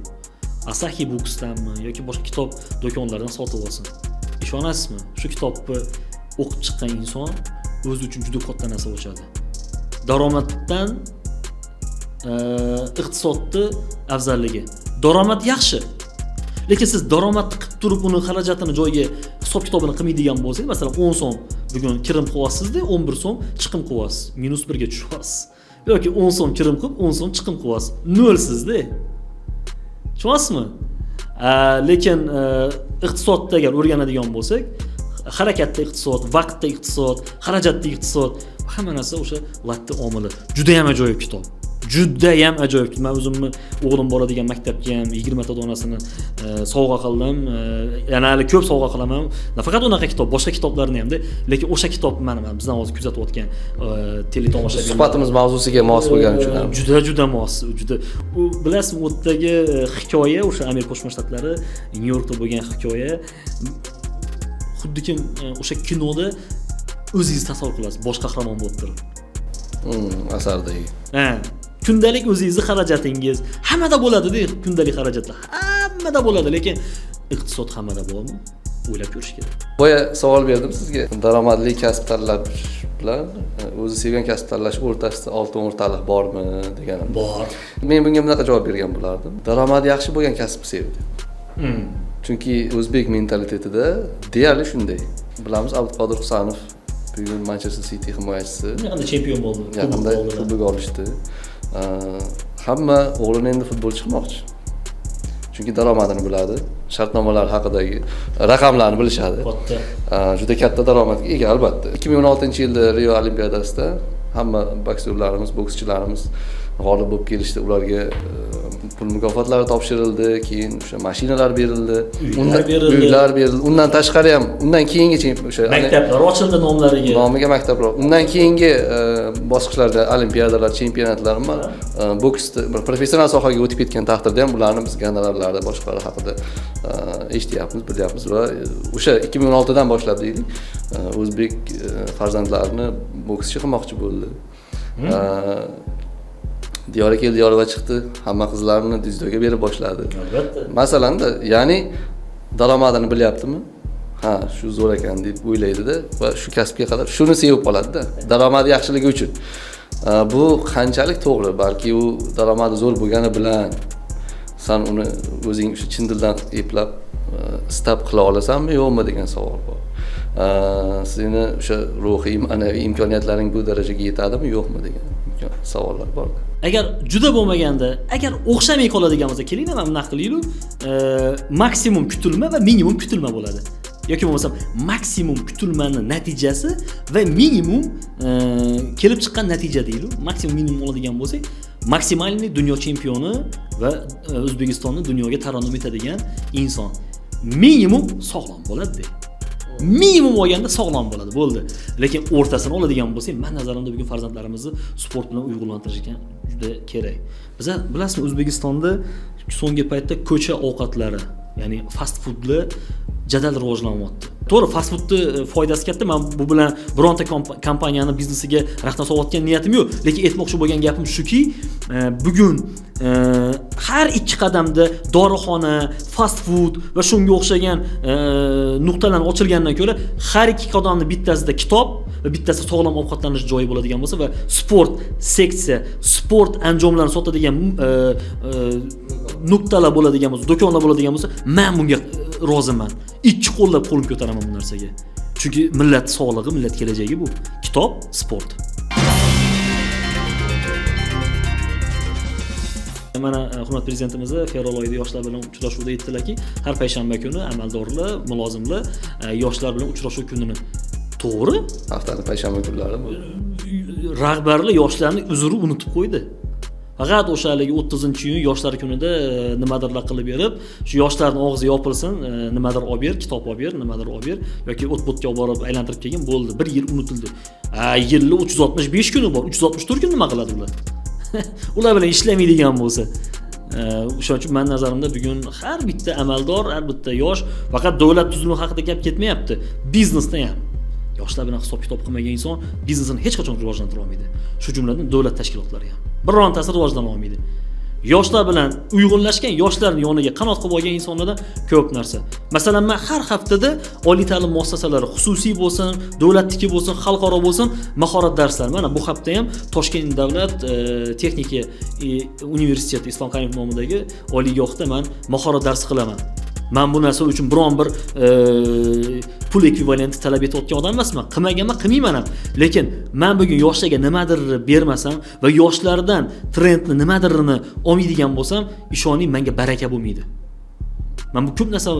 Asahi Books'danmi yoki boshqa kitob do'konlaridan sotib olsin. Ishonasizmi? Shu kitobni o'qib chiqqan inson o'zi uchun juda katta narsa ochadi. Daromaddan iqtisodni afzalligi. Daromad yaxshi. Lekin siz daromad qilib turib uni xarajatini joyiga hisob kitobini qilmaydigan bo'lsangiz, masalan 10 so'm bugun kirim qilyapsiz-da, 11 so'm chiqim qilyapsiz, -1 ga tushyapsiz. Yoki 10 so'm kirim qilib 10 so'm chiqim qilyapsiz. Nolsizda. Tushunasizmi? Lekin iqtisodda agar o'rganadigan bo'lsak, harakatda iqtisod, vaqtda iqtisod, xarajatda iqtisod, hamma narsa o'sha Latte omili. Juda ham ajoyib kitob. Juda ham ajoyib. Men o'zimni o'g'lim boradigan maktabga ham 20 ta donasini sovg'a qildim. Yana hali ko'p sovg'a qilaman. Nafaqat unaqa kitob, boshqa kitoblarni hamda, lekin o'sha kitob mana bizdan hozir kuzatayotgan teletomoshabin suhbatimiz mavzusiga mos bo'lgani uchun ham juda mos, juda. U bilasizmi, u yerdagi hikoya, o'sha Amerika Qo'shma Shtatlari, Nyu-Yorkda bo'lgan hikoya, xuddiki o'sha kinoda o'zingiz tasavvur qilasiz, bosh qahramon bo'lib turib. Asardagi. kundalik o'zingizni xarajatingiz hammada bo'ladi-da, kundalik xarajatlar. Hammada bo'ladi, lekin iqtisod hammada bormi? O'ylab ko'rish kerak. Boya savol berdim sizga. Daromadli kasb tanlash bilan o'zi sevgan kasb tanlash o'rtasida oltin o'rtaliq bormi deganim. Bor. Men bunga bunaqa javob bergan bo'lardim. Daromadi yaxshi bo'lgan kasbni sevdi. Chunki o'zbek mentalitetida deyarli shunday. Bilamiz, Abduqodir Husanov bugun Manchester City himoyachisi. Yaqinda chempion bo'ldi. Yaqinda kubok olishdi. Hamma o'g'lini endi futbolchi qilmoqchi. Chunki daromadini biladi, shartnomalar haqidagi raqamlarni bilishadi. Juda katta daromadga ega albatta. 2016-yilda Rio Olimpiadasida hamma boksyorlarimiz, bokschilarimiz g'olib bo'lib kelishdi. Ularga pul mukofotlari topshirildi, keyin o'sha mashinalar berildi, uylar berildi. Undan tashqari ham, undan keyingi o'sha maktablar ochildi nomlariga. Nomiga maktablar. Undan keyingi bosqichlarda olimpiadalar, chempionatlar, boksda professional sohaga o'tib ketgan taqdirda ham ularni biz gonorarlarda boshqalar haqida eshityapmiz, bilyapmiz va o'sha 2016 dan boshlab deylik, o'zbek farzandlarini bokschi qilmoqchi bo'ldi. Diyora keldi, Yorova chiqdi, hamma qizlarni dzyudoga berib boshladi. Albatta. Masalanda, ya'ni daromadini bilyaptimi? Ha, shu zo'r ekan deb o'ylaydi-da va shu kasbga qadar shuni sevib qoladi-da. Daromadi yaxshiligi uchun. Bu qanchalik to'g'ri? Balki u daromadi zo'r bo'lgani bilan sen uni o'zing shu chin dildan eplab istab qila olasanmi, yo'qmi degan savol bor. Seni o'sha ruhiy, ma'naviy imkoniyatlaring bu darajaga yetadimi, yo'qmi degan savollar bor. Agar juda bo'lmaganda, agar o'xshamay qoladigan bo'lsa, keling mana bunaqa qilaylik, maksimum kutilma va minimum kutilma bo'ladi. Yoki bo'lmasa maksimum kutilmani natijasi va minimum kelib chiqqan natija deylik. Maksimum minimum oladigan bo'lsak, maksimalniy dunyo chempioni va O'zbekistonni dunyoga tarannum etadigan inson minimum sog'lom bo'ladi. Minimum olganda sog'lom bo'ladi, bo'ldi. Lekin o'rtasini oladigan bo'lsak, men nazarimda bugun farzandlarimizni sport bilan uyg'unlantirishga juda kerak. Biz bilasizmi, O'zbekistonda so'nggi paytda ko'cha ovqatlari, ya'ni fast foodlar jadal rivojlanyapti. To'g'ri, fast foodni foydasi katta. Men bu bilan bironta kompaniyani biznesiga rahna solayotgan niyatim yo'q, lekin aytmoqchi bo'lgan gapim shuki, bugun har ikki qadamda dorixona, fast food va shunga o'xshagan nuqtalar ochilgandan ko'ra, har ikki qadamning bittasida kitob va bittasi sog'lom ovqatlanish joyi bo'ladigan bo'lsa va sport seksiya, sport anjomlarini sotadigan nuqtalar bo'ladigan bo'lsa, do'konlar bo'ladigan bo'lsa, men bunga roziman. Ikki qo'llab qo'lim ko'taraman bu narsaga. Chunki millat sog'lig'i, millat kelajagi bu. Kitob, sport. Mana hurmat prezidentimiz fevral oyida yoshlar bilan uchrashuvda aytdilarki, har payshanba kuni amaldorlar, mulozimlar yoshlar bilan uchrashuv kunini to'g'ri, haftaning payshanba kunlari bu. Rahbarlar yoshlarni uzri unutib qo'ydi. Faqat o'shaligi 30-iyun yoshlar kunida nimadirlar qilib berib, shu yoshlarning og'zi yopilsin, nimadir olib ber, kitob olib ber, nimadir olib ber yoki o't-bo'tga olib borib aylantirib kelgan bo'ldi. 1 yil unutildi. Yilni 365 kuni bor. 364 kun nima qiladi ular? Ular bilan ishlamaydigan bo'lsa, o'shaning uchun men nazarimda bugun har bitta amaldor, har bitta yosh faqat davlat tuzumi haqida gap ketmayapti. Biznesda ham yoshlar bilan hisob-kitob qilmagan inson biznesini hech qachon rivojlantira olmaydi. Shu jumladan davlat tashkilotlari ham. Birontasi rivojlana olmaydi. Yoshlar bilan uyg'unlashgan, yoshlarning yoniga qanot qilib olgan insonlardan ko'p narsa. Masalan, men har haftada oliy ta'lim muassasalari, xususiy bo'lsin, davlatniki bo'lsin, xalqaro bo'lsin, mahorat darslari. Mana bu hafta ham Toshkent davlat texnika universiteti Islom Karimov nomidagi oliygohda men mahorat darsi qilaman. Men bu narsa uchun biron bir pul ekvivalenti talab etayotgan odam emasman. Qilmaganman, qilmayman ham. Lekin men bugun yoshlarga nimadir bermasam va yoshlardan trendni nimadirini olmaydigan bo'lsam, ishoning menga baraka bo'lmaydi. Men bu ko'p narsa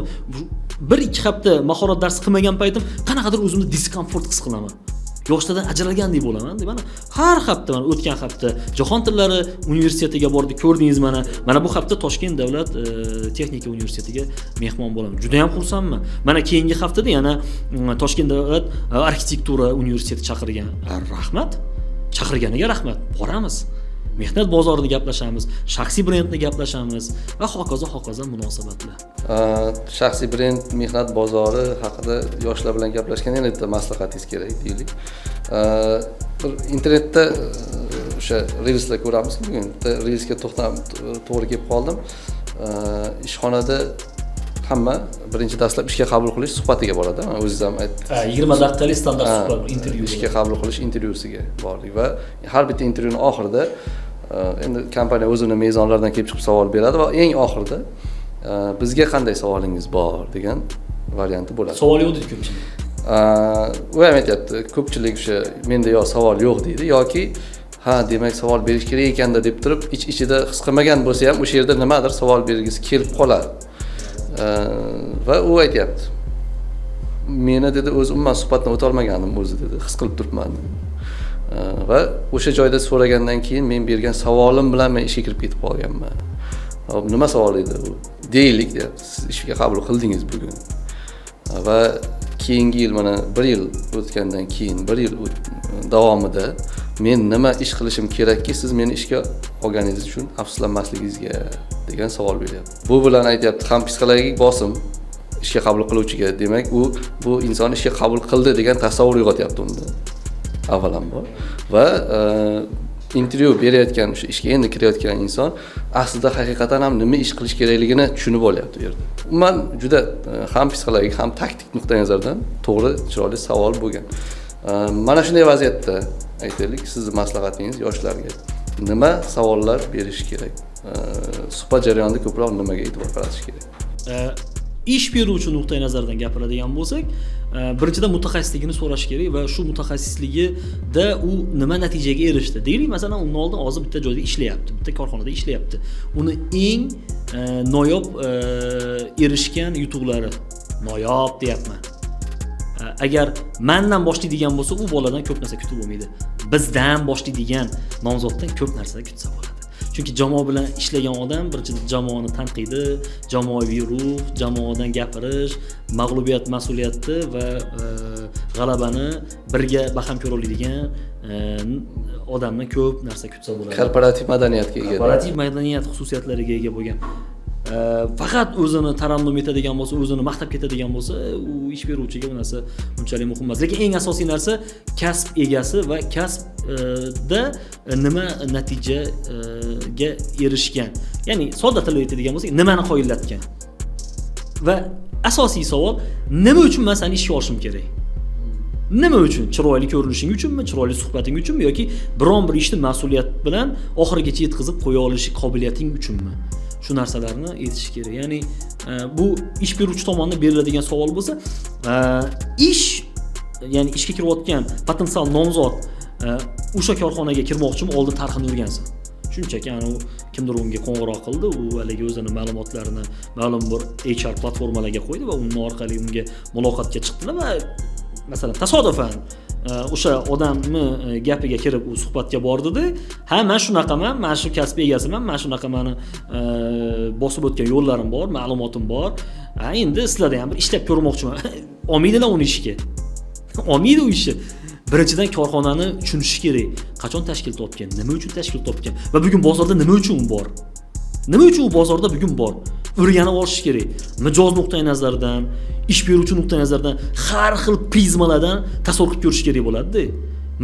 1-2 hafta mahorat darsi qilmagan paytim qanaqadir o'zimni diskomfort his qilaman. Yoshlardan ajralgandek bo'laman deb mana har hafta, mana o'tgan hafta Jahon tillari universitetiga bordik, ko'rdingiz mana. Mana bu hafta Toshkent davlat texnika universitetiga mehmon bo'laman. Juda ham xursandman. Mana keyingi haftada yana Toshkent davlat arxitektura universiteti chaqirgan. Rahmat. Chaqirganiga rahmat. Boramiz. Mehnat bozorini gaplashamiz, shaxsiy brendni gaplashamiz va hokazo munosabatlar. Shaxsiy brend, mehnat bozori haqida yoshlar bilan gaplashganda yana bitta maslahatingiz kerak deylik. Bir internetda o'sha reelslar ko'ramizku bugun. Bitta reelsga to'g'ri kelib qoldim. Ishxonada hamma birinchi dastlab ishga qabul qilish suhbatiga boradi. O'zingiz ham aytdingiz. 20 daqiqalik standart suhbat, intervyu. Ishga qabul qilish intervyusiga bordik va har bitta intervyuning oxirida endi kompaniya o'zining mezonlaridan kelib chiqib savol beradi va eng oxirida bizga qanday savolingiz bor degan varianti bo'ladi. Savol yo'q deydi ko'pchilik. U ham aytyapti, ko'pchilik o'sha menda yo savol yo'q deydi yoki ha, demak savol berish kerak ekanda deb turib ichida his qilmagan bo'lsa ham o'sha yerda nimadir savol bergisi kelib qoladi. Va u aytyapti, meni dedi o'zi umuman suhbatdan o'ta olmagandim o'zi dedi, his qilib turibman. Va o'sha joyda so'ragandan keyin men bergan savolim bilan men ishga kirib ketib qolganman. Hop, nima savol edi u? Deylik, siz ishga qabul qildingiz bugun. Va keyingi yil mana 1 yil o'tgandan keyin 1 yil davomida men nima ish qilishim kerakki siz meni ishga olganingiz uchun afsuslanmasligingizga degan savol beryapti. Bu bilan aytyapti, ham psixologik bosim ishga qabul qiluvchiga, demak bu inson ishga qabul qildi degan tasavvur uyg'otyapti unda. Avvalambor va intervyu berayotgan o'sha ishga endi kirayotgan inson aslida haqiqatan ham nima ish qilish kerakligini tushunib olyapti u yerda. Umuman juda ham psixologik ham taktik nuqtai nazardan to'g'ri, chiroyli savol bo'lgan. Mana shunday vaziyatda aytaylik, sizning maslahatingiz yoshlarga nima savollar berish kerak? Suhbat jarayonida ko'proq nimaga e'tibor qaratish kerak? Ish beruvchi nuqtai nazardan gapiradigan bo'lsak, birinchidan mutaxassisligini so'rash kerak va shu mutaxassisligida u nima natijaga erishdi. Deylik, masalan, undan oldin hozir bitta joyda ishlayapti, bitta korxonada ishlayapti. Uni eng noyob erishgan yutuqlari, noyob deyapman. Agar mendan boshlaydigan bo'lsa, u boladan ko'p narsa kutib bo'lmaydi. Bizdan boshlaydigan nomzoddan ko'p narsa kutsa bo'ladi. Chunki jamoa bilan ishlagan odam birinchidan jamoani tanqidi, jamoaviy ruh, jamoadan gapirish, mag'lubiyat mas'uliyatni va g'alabani birga baham ko'ra oladigan odamdan ko'p narsa kutsa bo'ladi. Korporativ madaniyatga ega. Korporativ madaniyat xususiyatlariga ega bo'lgan. Faqat o'zini tarannum etadigan bo'lsa, o'zini maqtab ketadigan bo'lsa, u ish beruvchiga bu narsa unchalik muhim emas. Lekin eng asosiy narsa kasb egasi va kasbda nima natijaga erishgan. Ya'ni sodda tilda aytadigan bo'lsak, nimani qoyillatgan. Va asosiy savol, nima uchun men seni ishga olishim kerak? Nima uchun? Chiroyli ko'rinishing uchunmi, chiroyli suhbating uchunmi yoki biron bir ishni mas'uliyat bilan oxirigacha yetkazib qo'ya olish qobiliyating uchunmi? Shu narsalarni aytish kerak. Ya'ni bu ish beruvchi tomonidan beriladigan savol bo'lsa, ya'ni ishga kirayotgan potensial nomzod o'sha korxonaga kirmoqchimi, oldin tarixini o'rgansin. Shunchaki kimdir unga qo'ng'iroq qildi, u haligi o'zining ma'lumotlarini ma'lum bir HR platformalarga qo'ydi va uning orqali unga muloqotga chiqdilar va masalan tasodifan o'sha odamni gapiga kirib u suhbatga bordida, ha men shunaqaman, men shu kasb egasiman, men shunaqa meni bosib o'tgan yo'llarim bor, ma'lumotim bor. Endi sizlarda ham bir ishlab ko'rmoqchiman. Olmaydilar uni ishga. Olmaydi u ishni. Birinchidan korxonani tushunish kerak. Qachon tashkil topgan, nima uchun tashkil topgan va bugun bozorda nima uchun bor? Nima uchun u bozorda bugun bor? O'rganib olish kerak. Mijoz nuqtai nazaridan, ish beruvchi nuqtai nazaridan, har xil prizmalardan tasavvur qilib ko'rish kerak bo'ladi-da.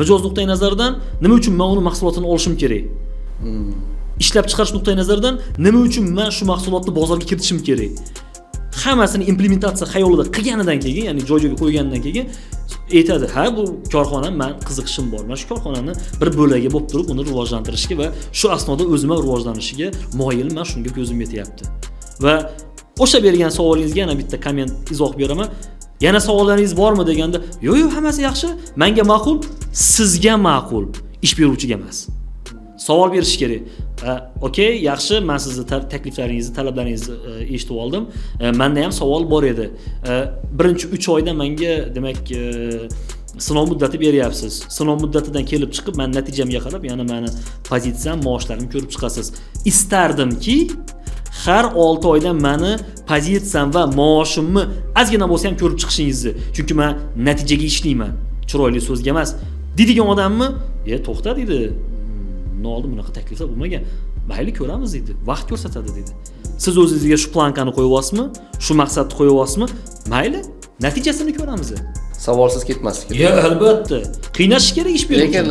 Mijoz nuqtai nazaridan nima uchun men uni mahsulotini olishim kerak? Ishlab chiqarish nuqtai nazaridan nima uchun men shu mahsulotni bozorga kiritishim kerak? Hammasini implementatsiya xayolida qilganidan keyin, ya'ni joy-joyga qo'ygandan keyin aytadi, ha bu korxona men qiziqishim bor. Men shu korxonani bir bo'lagi bo'lib turib, uni rivojlantirishga va shu asnoda o'zim rivojlanishiga moyil, men shunga ko'zim yetyapti. Va o'sha bergan savolingizga yana bitta komment izoh beraman. Yana savollaringiz bormi deganda, yo'q, hammasi yaxshi, menga ma'qul, sizga ma'qul, ish beruvchiga emas. Savol berish kerak. Okey, yaxshi, men sizni takliflaringizni, talablaringizni eshitib oldim. Menda ham savol bor edi. Birinchi 3 oyda menga demak sinov muddati beryapsiz. Sinov muddatidan kelib chiqib, men natijamga qarab, yana meni pozitsiyam, maoshlarimni ko'rib chiqasiz. Istardimki, har 6 oyda meni pozitsiyam va maoshimni ozgina bo'lsa ham ko'rib chiqishingizni. Chunki men natijaga ishlayman, chiroyli so'zga emas. Deydigan odammi? To'xta dedi. Oldin bunaqa takliflar bo'lmagan. Mayli ko'ramiz dedi. Vaqt ko'rsatadi dedi. Siz o'zingizga shu plankani qo'yib olasizmi? Shu maqsadni qo'yib olasizmi? Mayli, natijasini ko'ramiz. savolsiz ketmaslik kerak. Ya albatta. Qiynashish kerak ish beruvchi. Lekin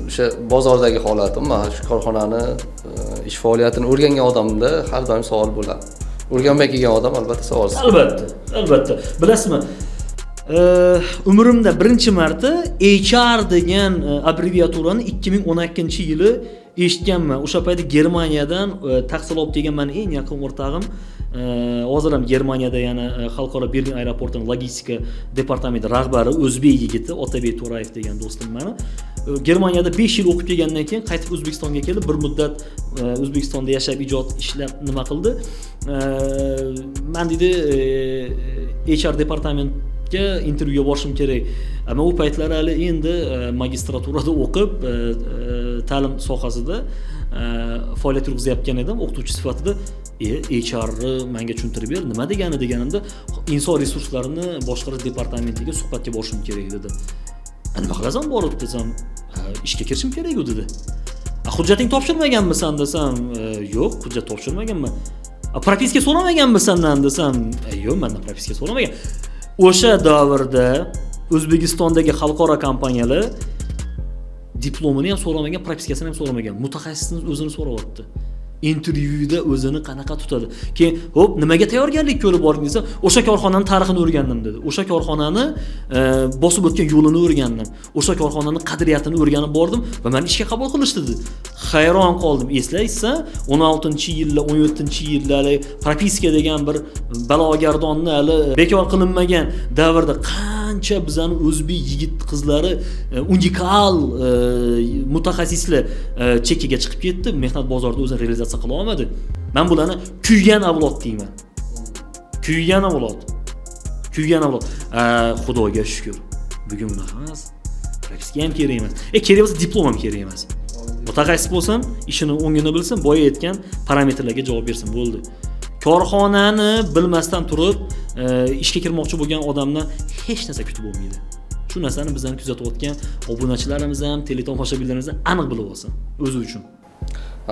o'sha bozordagi holatim, mana shu korxonani ish faoliyatini o'rgangan odamda har doim savol bo'ladi. O'rganmay kelgan odam albatta savolsiz. Albatta. Bilasizmi? Umrimda birinchi marta HR degan abbreviaturani 2012-yili eshitganman. O'sha paytda Germaniyadan tahsil olib kelgan meni eng yaqin o'rtog'im hozir ham Germaniyada yana xalqaro Berlin aeroportining logistika departamenti rahbari o'zbek yigiti Otabek To'rayev degan do'stim meni. Germaniyada 5 yil o'qib kelgandan keyin qaytib O'zbekistonga keldi. Bir muddat O'zbekistonda yashab ijod ishlab nima qildi. Men dedi HR departamentga intervyuga borishim kerak. Ammo u paytlar hali endi magistraturada o'qib ta'lim sohasida faoliyat yurgizayotgan edim o'qituvchi sifatida. HR menga tushuntirib ber, nima deganimda inson resurslarini boshqarish departamentiga suhbatga borishim kerak dedi. Nima qilasan borib desam, ishga kirishim kerak u dedi. Hujjating topshirmaganmisan desam, yo'q, hujjat topshirmaganman. Propiska so'ramaganmisan desam, yo'q, mendan propiska so'ramagan. O'sha davrda O'zbekistondagi xalqaro kompaniyalar diplomini ham so'ramagan, propiskasini ham so'ramagan. Mutaxassisning o'zini so'rayapti. Intervyuda o'zini qanaqa tutadi. Keyin, "Hop, nimaga tayyorgarlik ko'rib bording?" desa, "O'sha korxonaning tarixini o'rgandim" dedi. "O'sha korxonani bosib o'tgan yo'lini o'rgandim. O'sha korxonaning qadriyatini o'rganib bordim va meni ishga qabul qilishdi" dedi. Hayron qoldim. Eslaysa, 16-yillar, 17-yillar propiska degan bir balogardonni hali bekor qilinmagan davrda qancha bizani o'zbek yigit qizlari unikal mutaxassislar chekkaga chiqib ketdi, mehnat bozorida o'zini realizatsiya qila olmadi. Men bularni kuygan avlod deyman. Kuygan avlod. Xudoga shukr. Bugun unaqa emas. Propiska ham kerak emas. Kerak bo'lsa diplom ham kerak emas. Mutaxassis bo'lsam, ishini o'ngini bilsin, boya aytgan parametrlarga javob bersin, bo'ldi. Korxonani bilmasdan turib, ishga kirmoqchi bo'lgan odamdan hech narsa kutib bo'lmaydi. Shu narsani bizlarni kuzatayotgan obunachilarimiz ham, teletomoshabinlarimiz ham aniq bilib olsin, o'zi uchun.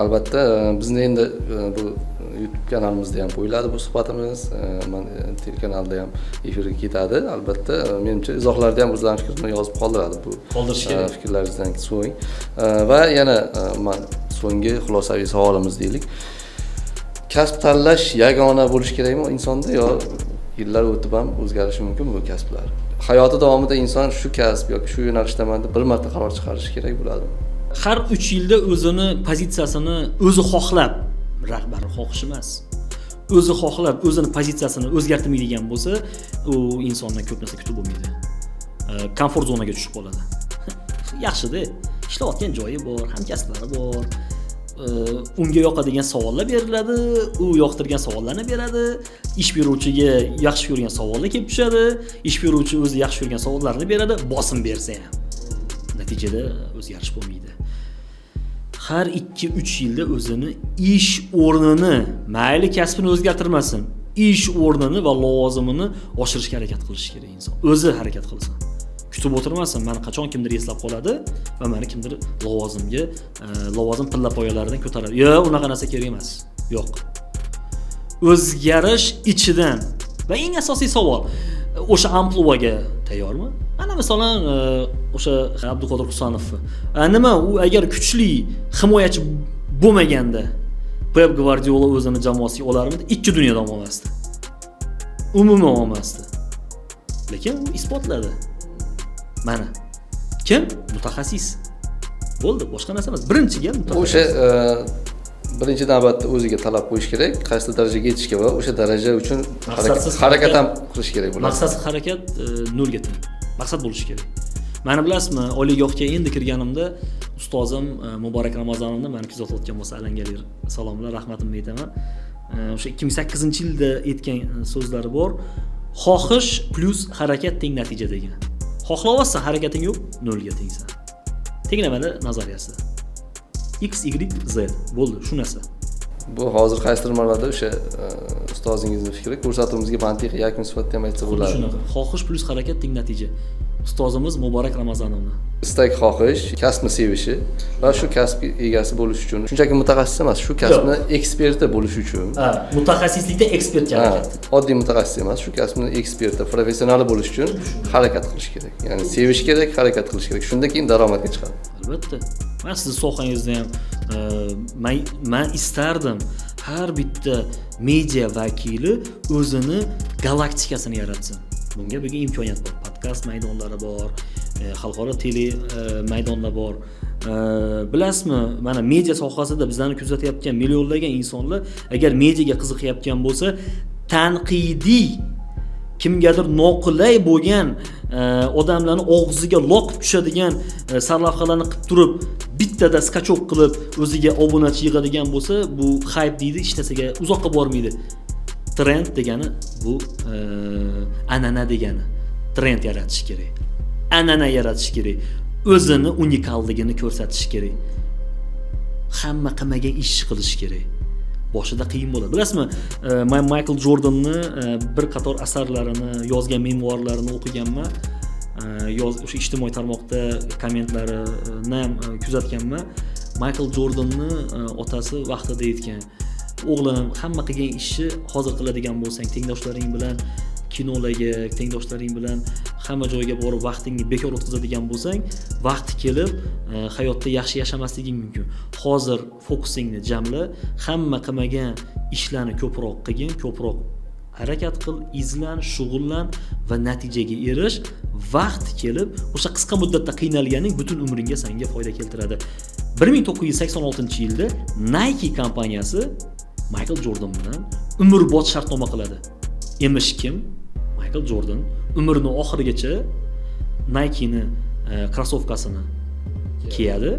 Albatta, bizni endi bu YouTube kanalimizda ham qo'yiladi bu suhbatimiz. Men telekanalda ham efirga ketadi. Albatta, menimcha izohlarda ham o'zlarining fikrini yozib qoldiradi bu. Qoldirish kerak. Fikrlaringizdan so'ng. Va yana men so'nggi xulosaviy savolimiz deylik. Kasb tanlash yagona bo'lish kerakmi insonda yo yillar o'tib ham o'zgarishi mumkinmi bu kasblar? Hayoti davomida inson shu kasb yoki shu yo'nalishdaman deb bir marta qaror chiqarishi kerak bo'ladimi? Har 3 yilda o'zini pozitsiyasini o'zi xohlab, rahbar xohish emas. O'zi xohlab, o'zini pozitsiyasini o'zgartirmaydigan bo'lsa, u insondan ko'p narsa kutib bo'lmaydi. Komfort zonaga tushib qoladi. Yaxshi-da, ishlayotgan joyi bor, hamkasblari bor. Unga yoqadigan savollar beriladi, u yoqtirgan savollarni beradi, ish beruvchiga yaxshi ko'rgan savollar kelib tushadi, ish beruvchi o'zi yaxshi ko'rgan savollarni beradi, bosim bersa ham. Natijada o'zgarish bo'lmaydi. Har 2-3 yilda o'zini ish o'rnini, mayli kasbini o'zgartirmasin, ish o'rnini va lavozimini oshirishga harakat qilish kerak inson. O'zi harakat qilsin. Kutib o'tirmasin, meni qachon kimdir eslab qoladi va meni kimdir lavozim pilla poyalaridan ko'taradi. Yo'q, unaqa narsa kerak emas. Yo'q. O'zgarish ichidan va eng asosiy savol, o'sha ampluaga tayyormi? Ana masalan, o'sha Abduqodir Husanov. Nima u agar kuchli himoyachi bo'lmaganda Pep Guardiola o'zini jamoasiga olarmidi? 2 dunyoda olmasdi. Umuman olmasdi. Lekin u isbotladi. Mana. Kim? Mutaxassis. Bo'ldi, boshqa narsa emas. Birinchi gal mutaxassis. O'sha birinchi navbatda o'ziga talab qo'yish kerak, qaysi darajaga yetishga va o'sha daraja uchun harakat ham qilish kerak bo'ladi. Maqsadsiz harakat nolga teng. Maqsad bo'lishi kerak. Meni bilasizmi, oliygohga endi kirganimda ustozim Muborak Ramazonimni meni kuzatayotgan bo'lsa alangali salomlar, rahmatimni aytaman. O'sha 2008-yilda aytgan so'zlari bor. Xohish plus harakat teng natija degan. Xohlayapsan, harakating yo'q, nolga tengsan. Tenglamada nazariyasi. X, Y, Z bo'ldi, shu narsa. Bu hozir qaysidir marrada o'sha ustozingizning fikri ko'rsatuvimizga mantiqiy yakun sifatida ham aytsa bo'ladi. Shunaqa. Xohish plus harakat teng natija. ustozimiz Muborak Ramazonovni. Istak xohish, kasbni sevishi va shu kasb egasi bo'lish uchun shunchaki mutaxassis emas, shu kasbni eksperti bo'lish uchun. Mutaxassislikda ekspert kerak. Oddiy mutaxassis emas, shu kasbni eksperti, professionali bo'lish uchun harakat qilish kerak. Ya'ni sevish kerak, harakat qilish kerak. Shunda keyin daromadga chiqadi. Albatta. Men sizni sohangizda ham men istardim har bitta media vakili o'zini galaktikasini yaratsin. Bunga bugun imkoniyat bor. Podkast maydonlari bor, xalqaro tele maydonlar bor. Bilasizmi, mana media sohasida bizlarni kuzatyapgan millionlagan insonlar agar mediaga qiziqayotgan bo'lsa, tanqidiy kimgadir noqulay bo'lgan odamlarni og'ziga loqib tushadigan sarlavhalarni qilib turib, bittada skachok qilib o'ziga obunachi yig'adigan bo'lsa, bu hype deydi, hech narsaga uzoqqa bormaydi. Trend degani bu an'ana degani. Trend yaratish kerak. An'ana yaratish kerak. O'zini unikalligini ko'rsatish kerak. Hamma qilmagan ish qilish kerak. Boshida qiyin bo'ladi. Bilasizmi, men Michael Jordanni bir qator asarlarini, yozgan memuarlarini o'qiganman. O'sha ijtimoiy tarmoqda kommentlarini ham kuzatganman. Michael Jordanni otasi vaqtida aytgan: "O'g'lim, hamma qilgan ishni hozir qiladigan bo'lsang, tengdoshlaring bilan kinolarga, tengdoshlaring bilan hamma joyga borib vaqtingni bekor o'tkazadigan bo'lsang, vaqti kelib hayotda yaxshi yashamasliging mumkin. Hozir fokusingni jamla, hamma qilmagan ishlarni ko'proq qilgin, ko'proq harakat qil, izlan, shug'ullan va natijaga erish. Vaqt kelib, o'sha qisqa muddatda qiynalganing butun umringga senga foyda keltiradi." 1986-yilda Nike kompaniyasi Michael Jordan bilan umrbod shartnoma qiladi. Emish kim? Michael Jordan umrining oxirigacha Nike'ni krossovkasini kiyadi,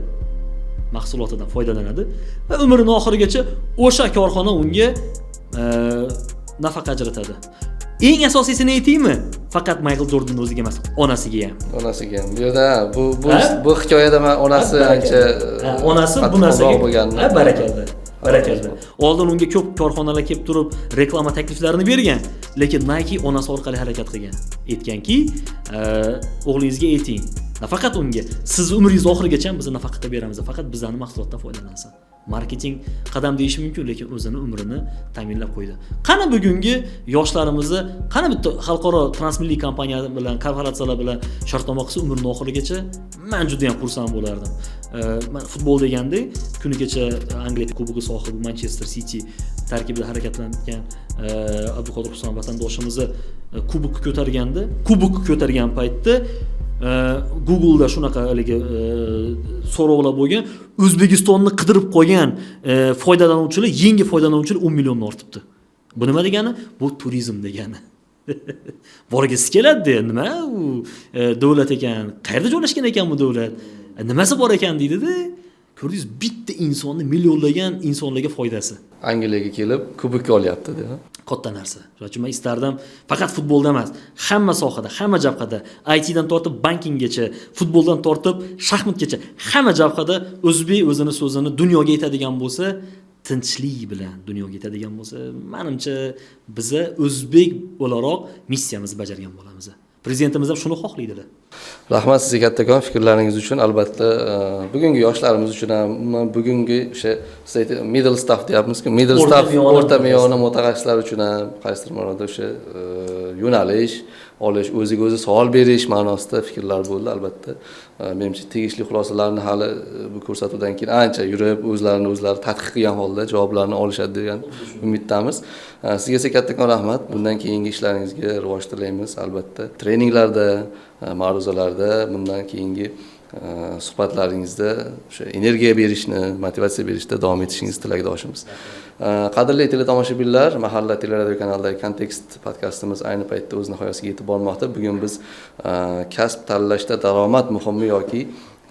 mahsulotidan foydalanadi va umrining oxirigacha o'sha korxona unga nafaqa ajratadi. Eng asosiyini aytaymi? Faqat Michael Jordan o'ziga emas, onasiga ham. Onasiga ham. Bu yerda bu hikoyada men onasi ancha onasi bu narsaga bo'lganini. Barakallah. Barakallah. Oldin unga ko'p korxonalar kelib turib reklama takliflarini bergan, lekin Nike onasi orqali harakat qilgan. Aytganki, o'g'lingizga ayting, nafaqat unga, siz umringiz oxirigacha biz nafaqa qilib beramiz, faqat bizning mahsulotdan foydalansin. Marketing qadam deyish mumkin, lekin o'zini umrini ta'minlab qo'ydi. Qani bugungi yoshlarimizni, qani bitta xalqaro transmilliy kompaniya bilan, korporatsiyalar bilan shartnoma qilsa umrining oxirigacha, men juda ham xursand bo'lardim. Men futbol deganda kunigacha Angliya kubogi sohibi Manchester City tarkibida harakatlangan Abduqodir Husan vatandoshimizni kubok ko'targan paytda Google'da shunaqa haligi so'rovlar bo'lgan, O'zbekistonni qidirib qo'ygan foydalanuvchilar, yangi foydalanuvchilar 10 milliondan ortibdi. Bu nima degani? Bu turizm degani. Borgisi keladi, nima u davlat ekan, qayerda joylashgan ekan bu davlat? Nimasi bor ekan deydi-da. Ko'rdingiz, bitta insonni millionlagan insonlarga foydasi. Angliyaga kelib kubokka olyapti-da. Katta narsa. Shuning uchun men istardim, faqat futbolda emas, hamma sohada, hamma jabhada, IT dan tortib bankinggacha, futboldan tortib shaxmatgacha, hamma jabhada o'zbek o'zini so'zini dunyoga yetadigan bo'lsa, tinchlik bilan dunyoga yetadigan bo'lsa, menimcha biza o'zbek o'laroq missiyamizni bajargan bo'lamiz. Prezidentimiz ham shuni xohlaydilar. Rahmat sizga kattakon fikrlaringiz uchun. Albatta bugungi yoshlarimiz uchun ham, bugungi o'sha siz middle staff deyapmiz-ku, middle staff o'rta miyona mutaxassislar uchun ham qaysidir ma'noda o'sha yo'nalish olish, o'ziga o'zi savol berish ma'nosida fikrlar bo'ldi. Albatta menimcha tegishli xulosalarni hali bu ko'rsatuvdan keyin ancha yurib, o'zlari tadqiq qilgan holda javoblarni olishadi degan umiddamiz. Sizga esa kattakon rahmat. Bundan keyingi ishlaringizga rivoj tilaymiz. Albatta treninglarda, ma'ruzalarda, bundan keyingi suhbatlaringizda o'sha energiya berishni, motivatsiya berishda davom etishingizni tilakdoshimiz. Qadrli teletomoshabinlar, Mahalla teleradio kanalidagi Kontekst podkastimiz ayni paytda o'z nihoyasiga yetib bormoqda. Bugun biz kasb tanlashda daromad muhimmi yoki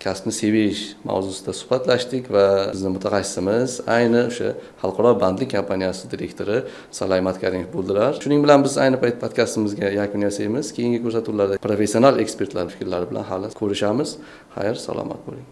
kasbni sevish mavzusida suhbatlashdik va bizning mutaxassisimiz ayni o'sha xalqaro bandlik kompaniyasi direktori Salaymat Karimov bo'ldilar. Shuning bilan biz ayni payt podkastimizga yakun yasaymiz. Keyingi ko'rsatuvlarda professional ekspertlar fikrlari bilan hali ko'rishamiz. Xayr, salomat bo'ling.